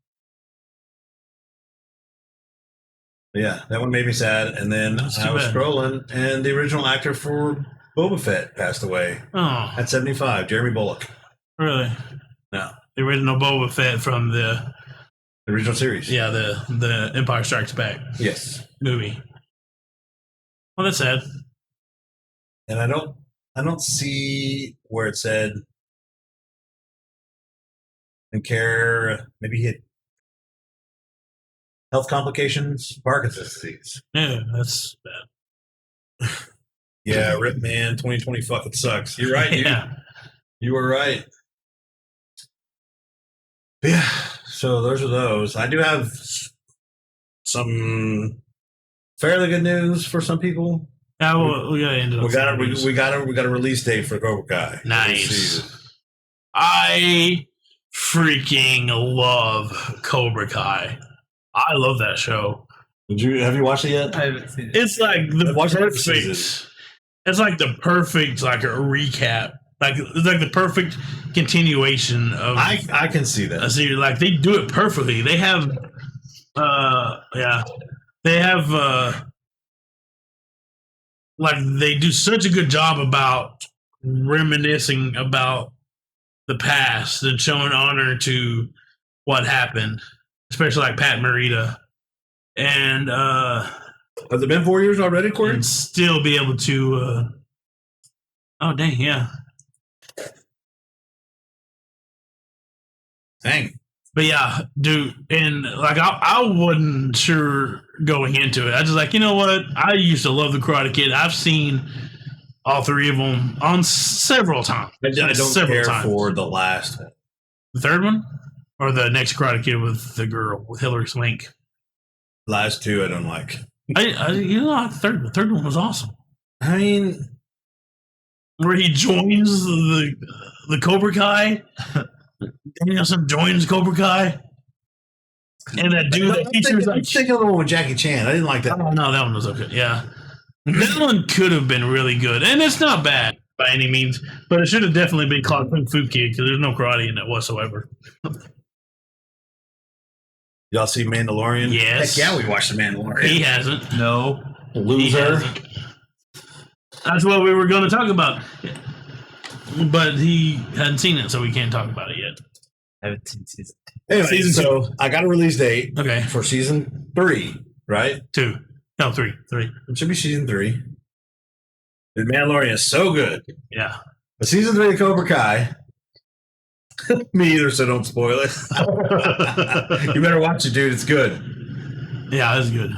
Yeah, that one made me sad. And then I was scrolling, and the original actor for Boba Fett passed away at 75, Jeremy Bulloch. Really? No. The original Boba Fett from the original series. Yeah, the Empire Strikes Back. Yes. Movie. Well, that's sad. And I don't see where it said and care. Maybe he had health complications, Parkinson's disease. Yeah, that's bad. Yeah, rip man, 2020 fucking sucks. You're right, dude. Yeah. You were right. Yeah, so those are those. I do have some fairly good news for some people. Yeah, well, we gotta end it. We got a release date for Cobra Kai. Nice. I freaking love Cobra Kai. I love that show. Have you watched it yet? I haven't seen it. It's like the perfect. It's like the perfect a recap. Like it's like the perfect continuation of. I can see that. See, like they do it perfectly. They have, like they do such a good job about reminiscing about the past and showing honor to what happened, especially like Pat Morita, and has it been 4 years already, Corey? And still be able to. Oh dang, yeah. Dang. But yeah, dude, and like I wasn't sure going into it. I just like, you know what? I used to love the Karate Kid. I've seen all three of them on several times. I don't care for the last one. The third one? Or the next Karate Kid with the girl, with Hilary Swank? Last two I don't like. You know, like the third one was awesome. I mean, where he joins the Cobra Kai. Danielson joins Cobra Kai. And that dude that features I'm thinking of the one with Jackie Chan. I didn't like that. Oh, no, that one was okay. Yeah. That one could have been really good. And it's not bad by any means, but it should have definitely been called Kung Fu Kid because there's no karate in it whatsoever. Y'all see Mandalorian? Yes. Heck yeah, we watched The Mandalorian. He hasn't. No. Loser. That's what we were going to talk about. But he hadn't seen it, so we can't talk about it yet. I haven't seen season 2. Anyway, Season so I got a release date for season 3, right? 2. No, 3. It should be season 3. The Mandalorian is so good. Yeah. But season 3 of Cobra Kai, me either, so don't spoil it. You better watch it, dude. It's good. Yeah, it's good.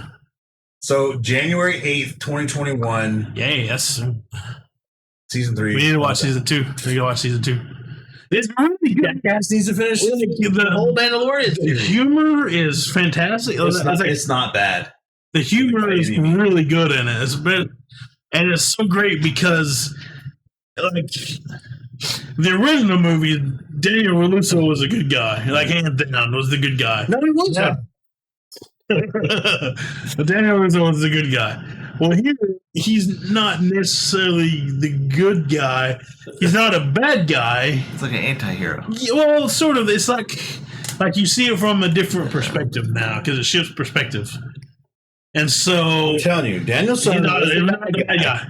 So January 8th, 2021. Yay, yes. Season 3. We need to watch season 2. We need to watch season 2. It's really good. Jackass needs to finish the whole Mandalorian series. The humor is fantastic. It's not bad. The humor is really good in it. And it's so great because, like, the original movie, Daniel Russo was a good guy. Like, hands down, was the good guy. No, he wasn't. Daniel Russo was a good guy. Well, here, he's not necessarily the good guy. He's not a bad guy. It's like an anti-hero. Yeah, well, sort of. It's like you see it from a different perspective now because it shifts perspective. And so, I'm telling you, Danielson he's not the bad guy.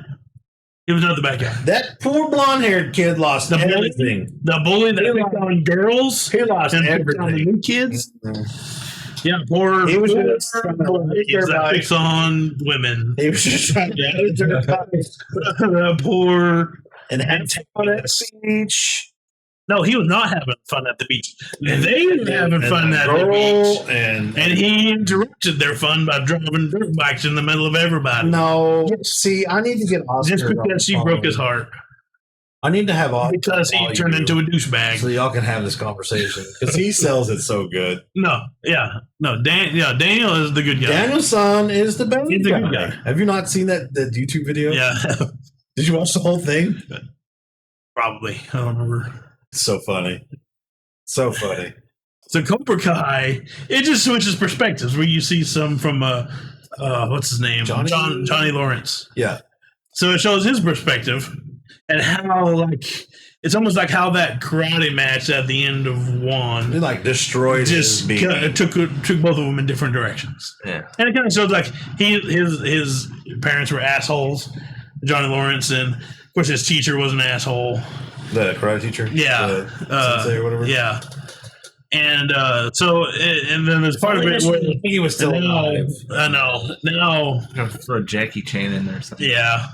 He was not the bad guy. That poor blonde-haired kid lost everything. The bully that picked on girls. He lost and everything. On the new kids. Mm-hmm. Yeah, poor. He was that picks on women. He was just trying to poor and had fun at the beach. No, he was not having fun at the beach. They were having fun at the beach, and he interrupted their fun by driving dirt bikes in the middle of everybody. No, see, I need to get Oscar just because she broke his heart. I need to have Oscar because he turned into a douchebag, so y'all can have this conversation because he sells it so good. Daniel is the good guy. Danielson is the bad guy. He's the good guy. Have you not seen that YouTube video? Yeah. Did you watch the whole thing? Probably. I don't remember. So funny. So funny. So Cobra Kai, it just switches perspectives where you see some from what's his name? Johnny Lawrence. Yeah. So it shows his perspective. and how like it's almost like how that karate match at the end of one He like destroyed just took both of them in different directions. Yeah, and it kind of shows like his parents were assholes, Johnny Lawrence, and of course his teacher was an asshole. The karate teacher, sensei or whatever. Yeah. And and then there's part of it where I think he was still alive. I know. Now throw Jackie Chan in there or something. Yeah.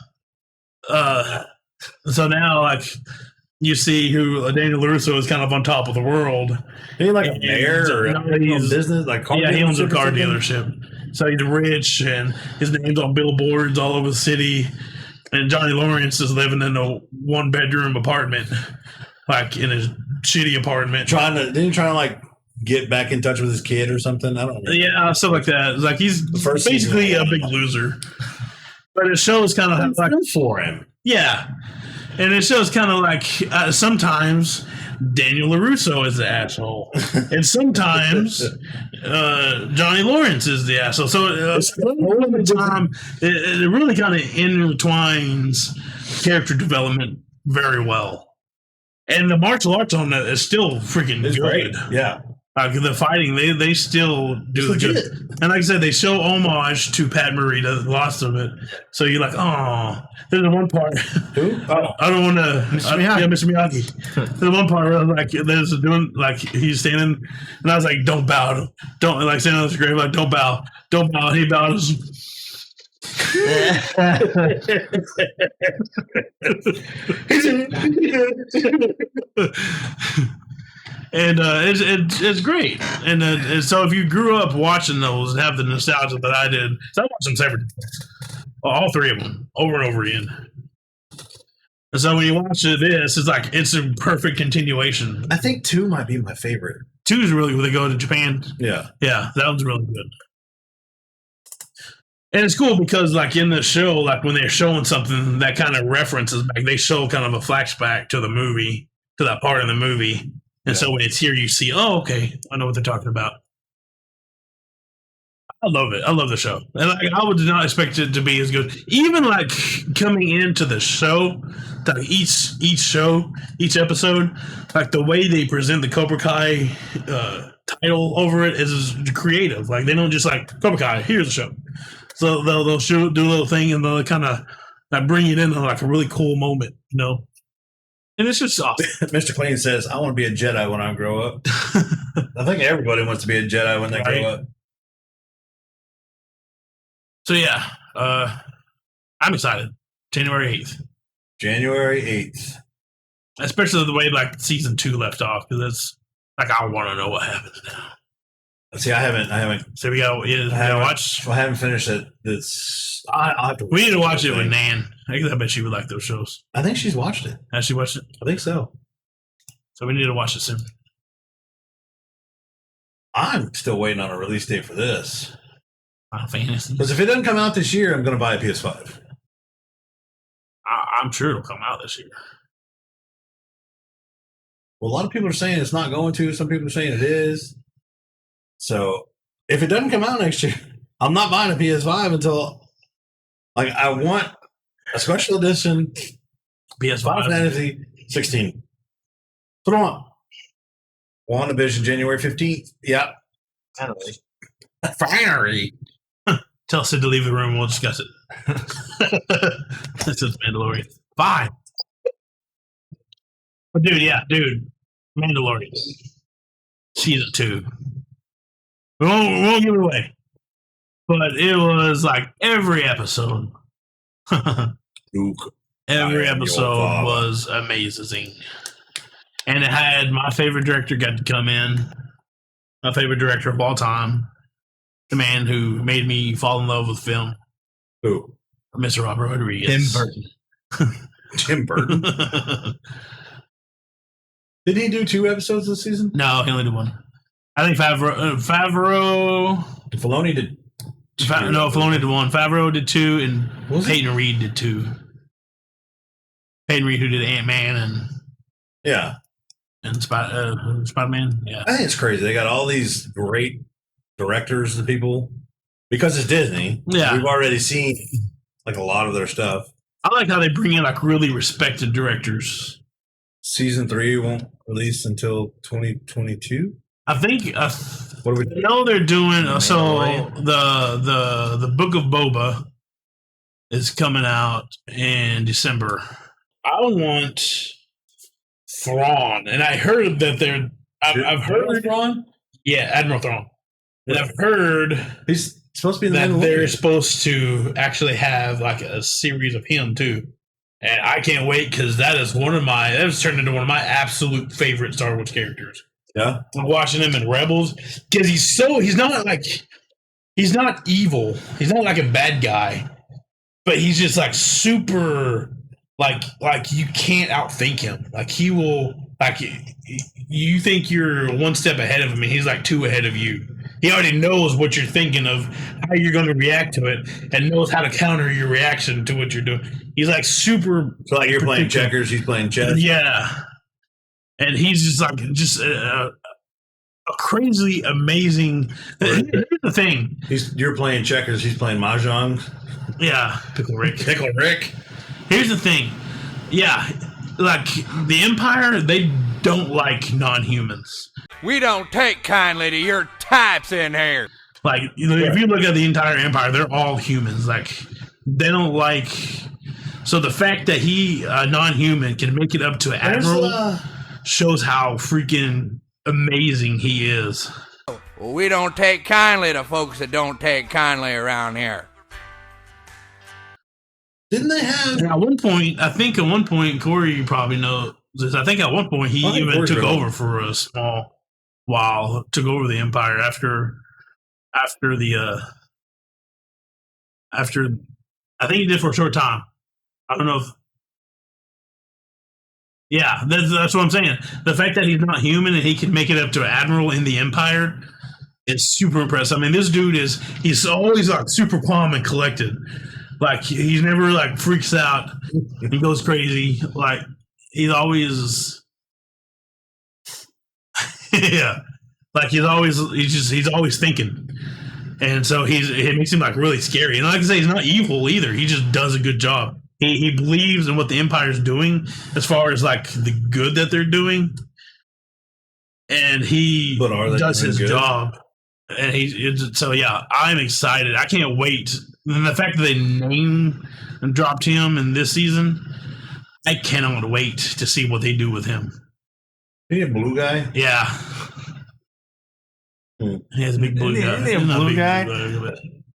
So now like you see who Daniel LaRusso is kind of on top of the world. He like a mayor or he's business like car he owns a car something? dealership. So he's rich and his name's on billboards all over the city. And Johnny Lawrence is living in a 1-bedroom apartment, like in his shitty apartment. Didn't he try to like get back in touch with his kid or something? I don't know. Yeah, stuff like that. It's like he's basically a big loser. But it shows kind of like for him. Yeah. And it shows kind of like sometimes Daniel LaRusso is the asshole. And sometimes Johnny Lawrence is the asshole. So all the time, it really kind of intertwines character development very well. And the martial arts on that is still freaking It's good. great. Yeah. The fighting, they still do the good. And like I said, they show homage to Pat Morita, lost of it. So you're like, oh, there's one part. Who? I don't want to. Mr. Miyagi. Yeah, Mr. Miyagi. There's one part where I was like, there's doing like he's standing, and I was like, don't bow, don't like standing on the grave, like don't bow, don't bow. And he bows. And it's great. And so if you grew up watching those and have the nostalgia that I did, so I watched them several times, all three of them over and over again. And so when you watch this, it's like it's a perfect continuation. I think 2 might be my favorite. 2 is really where they go to Japan. Yeah. Yeah, that one's really good. And it's cool because, like, in the show, like, when they're showing something that kind of references back, they show kind of a flashback to the movie, to that part in the movie. And so when it's here, you see, oh, okay, I know what they're talking about. I love it. I love the show. And like, I would not expect it to be as good. Even, like, coming into the show, like each show, each episode, like, the way they present the Cobra Kai title over it is creative. Like, they don't just, like, Cobra Kai, here's the show. So they'll do a little thing and they'll kind of like bring it into like a really cool moment, you know. And it's just awesome. Mr. Clean says, "I want to be a Jedi when I grow up." I think everybody wants to be a Jedi when they grow up. So yeah, I'm excited. January 8th. January 8th. Especially the way like season 2 left off, because it's like I want to know what happens now. See, I haven't. So we gotta watch. I haven't finished it. I'll have to. We need to watch it with Nan. I bet she would like those shows. I think she's watched it. Has she watched it? I think so. So we need to watch it soon. I'm still waiting on a release date for this. Final Fantasy. Because if it doesn't come out this year, I'm going to buy a PS5. I'm sure it'll come out this year. Well, a lot of people are saying it's not going to. Some people are saying it is. So if it doesn't come out next year, I'm not buying a PS5 until, like, I want a special edition PS5 Final Fantasy 16. Put on. WandaVision, January 15th. Yep. Finally. Finally. Tell Sid to leave the room. We'll discuss it. This is Mandalorian. Fine. But dude. Mandalorian. Season 2. We won't give it away. But it was like every episode. Luke. Every episode was amazing. And it had my favorite director got to come in. My favorite director of all time. The man who made me fall in love with film. Who? Mr. Robert Rodriguez. Tim Burton. Did he do 2 episodes this season? No, he only did 1. I think Favreau. Filoni did. Filoni did 1. Favreau did 2, and Peyton Reed did 2. Peyton Reed, who did Ant-Man and Spider-Man. Yeah, I think it's crazy. They got all these great directors and people because it's Disney. Yeah, we've already seen like a lot of their stuff. I like how they bring in like really respected directors. Season 3 won't release until 2022. I think What are we? I know they're doing so Mandalorian? the Book of Boba is coming out in December. I want Thrawn, and I heard that I've heard Thrawn. Yeah, Admiral Thrawn, and I've heard He's supposed to be that the they're supposed to actually have like a series of him too, and I can't wait because that has turned into one of my absolute favorite Star Wars characters. Yeah, I'm watching him in Rebels because he's not evil. He's not like a bad guy, but he's just like super like you can't outthink him. Like he will like you think you're one step ahead of him, and he's like 2 ahead of you. He already knows what you're thinking of, how you're going to react to it, and knows how to counter your reaction to what you're doing. He's like super. so like you're playing checkers, he's playing chess. Yeah. And he's just like a crazy amazing. Here's the thing: You're playing checkers, he's playing mahjong. yeah, Pickle Rick. Pickle Rick. Here's the thing: yeah, like the Empire, they don't like non-humans. We don't take kindly to your types in here. Like if you look at the entire Empire, they're all humans. Like they don't like. So the fact that he, a non-human, can make it up to Admiral shows how freaking amazing he is. We don't take kindly to folks that don't take kindly around here. Didn't they have? And at one point, Corey, you probably know this. I think at one point he even Corey's took really- over for a small while, took over the Empire after I think he did for a short time. I don't know if. Yeah, that's what I'm saying. The fact that he's not human and he can make it up to Admiral in the Empire is super impressive. I mean, this dude he's always like super calm and collected. Like he's never like freaks out. He goes crazy. Like he's always yeah. Like he's always thinking. And so it makes him like really scary. And like I say, he's not evil either. He just does a good job. He believes in what the Empire's doing as far as like the good that they're doing. And he does his job. And so yeah, I'm excited. I can't wait. And the fact that they named and dropped him in this season, I cannot wait to see what they do with him. He a blue guy? Yeah. He has a big blue guy. Isn't he a blue guy?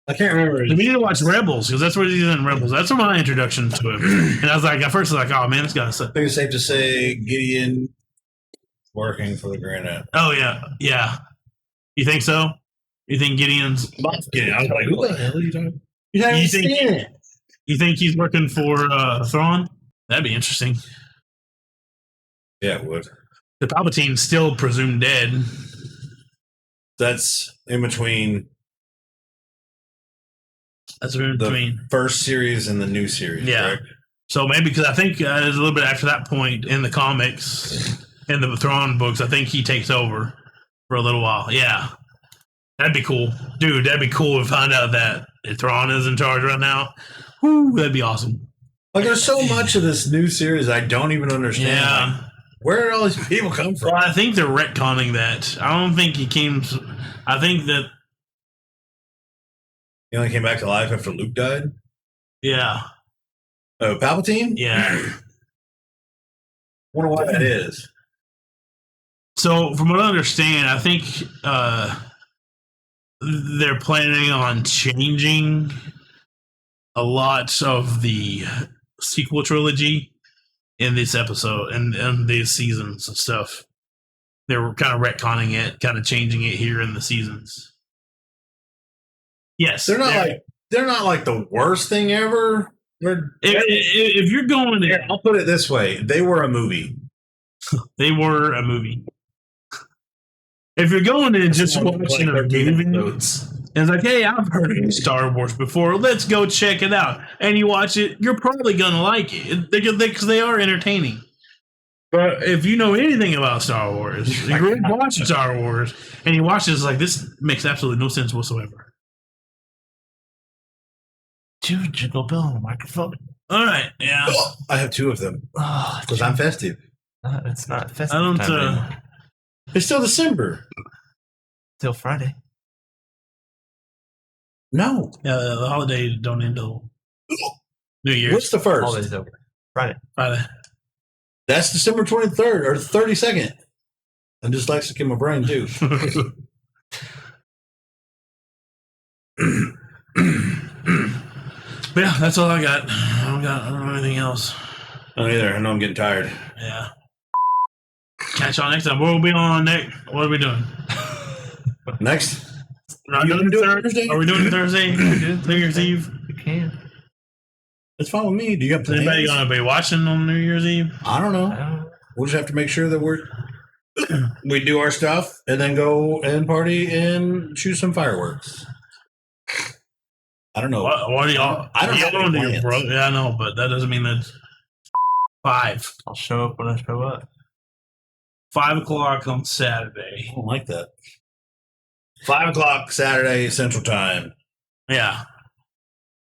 I can't remember. We need to watch Rebels because that's what he's in Rebels. That's my introduction to him. And I was like, at first, I was like, oh man, this guy's. I think it's safe to say Gideon working for the Granite. Oh yeah, yeah. You think so? You think Gideon's? Yeah, I was like, who the hell are you talking? You think he's working for Thrawn? That'd be interesting. Yeah, it would. The Palpatine's still presumed dead. That's in between. That's in between the first series and the new series. Yeah. Correct? So maybe because I think it's a little bit after that point in the comics, in the Thrawn books, I think he takes over for a little while. Yeah. That'd be cool. Dude, that'd be cool to find out that Thrawn is in charge right now. Woo, that'd be awesome. Like, there's so much of this new series I don't even understand. Yeah. Like, where did all these people come from? Well, I think they're retconning that. I don't think he came. I think that. He only came back to life after Luke died? Yeah. Oh, Palpatine? Yeah. Wonder why that is. So, from what I understand, I think they're planning on changing a lot of the sequel trilogy in this episode and these seasons and stuff. They were kind of retconning it, kind of changing it here in the seasons. Yes, They're not like the worst thing ever. If you're going there, I'll put it this way: they were a movie. they were a movie. If you're going in just watching a movie, it's like, hey, I've heard of Star Wars before. Let's go check it out. And you watch it, you're probably gonna like it because they are entertaining. But if you know anything about Star Wars, you grew up watching Star Wars, and you watch this, like, this makes absolutely no sense whatsoever. Dude, Jingle Bell on the microphone. All right. Yeah. I have 2 of them because I'm festive. It's not festive I don't. time anymore. It's still December. Till Friday. No. Yeah, the holidays don't end till New Year's. What's the first? Holidays over. Friday. That's December 23rd or 32nd. I'm dyslexic in my brain too. Yeah, that's all I got. I don't know anything else. I don't either. I know I'm getting tired. Yeah. Catch y'all next time. What will be on next? What are we doing? Next. Are we doing Thursday? Are we doing Thursday? New Year's Eve? You can. It's fine with me. Do you have Is anybody plans? going to be watching on New Year's Eve? I don't know. We'll just have to make sure that we do our stuff and then go and party and shoot some fireworks. I don't know. What are y'all? I don't y'all have any doing, plans. bro? Yeah, I know, but that doesn't mean that 5. I'll show up when I show up. 5 o'clock on Saturday. I don't like that. 5 o'clock Saturday Central Time. Yeah.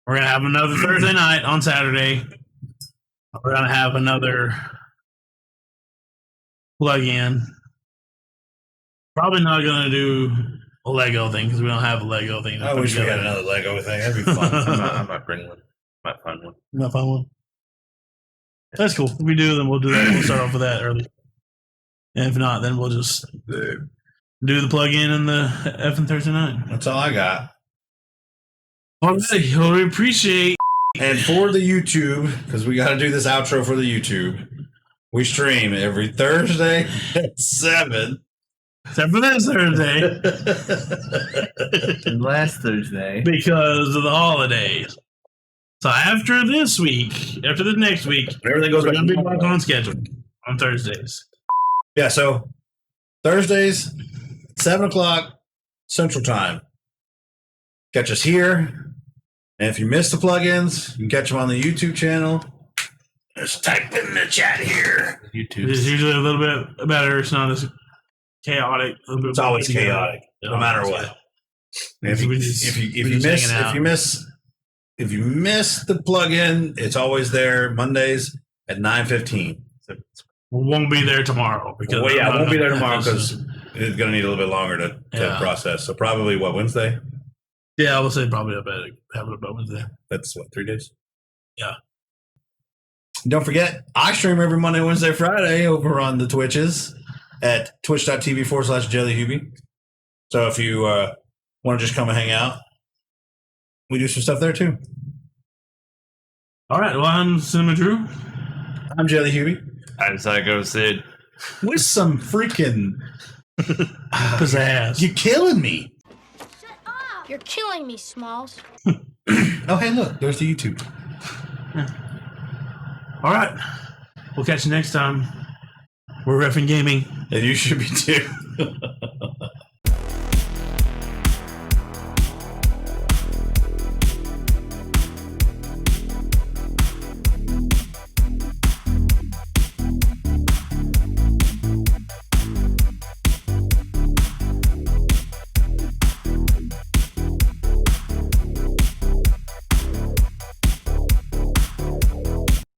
We're going to have another Thursday night on Saturday. We're going to have another plug-in. Probably not going to do a Lego thing because we don't have a Lego thing. I wish we had another Lego thing. That'd be fun. I might bring one. Might find one. Not fun one. That's cool. If we do, then we'll do that. We'll start off with that early. And if not, then we'll just do the plug-in and the eFFn Thursday night. That's all I got. All right. Well, we appreciate. And for the YouTube, because we got to do this outro for the YouTube, we stream every Thursday at 7. Except for this Thursday. And last Thursday. Because of the holidays. So after this week, after the next week, Everything goes we're back going to be back on schedule on Thursdays. Yeah, so Thursdays, 7 o'clock Central Time. Catch us here. And if you missed the plugins, you can catch them on the YouTube channel. Just type in the chat here. YouTube. It's usually a little bit better. It's not as chaotic. It's always chaotic, no matter what. If you miss the plugin, it's always there Mondays at 9:15. We won't be there tomorrow because I won't be there tomorrow because it's going to need a little bit longer to process. So probably Wednesday? Yeah, I would say probably have it about Wednesday. That's 3 days? Yeah. Don't forget, I stream every Monday, Wednesday, Friday over on the Twitches at twitch.tv/Jellyhewby. So if you want to just come and hang out, we do some stuff there too. All right. Well, I'm Cinemadrue. I'm Jellyhewby. I'm PsychoSid. With some freaking Pizzazz. You're killing me. You're killing me, Smalls. Oh, hey, look, there's the YouTube. All right. We'll catch you next time. We're Reffing Gaming. And you should be too.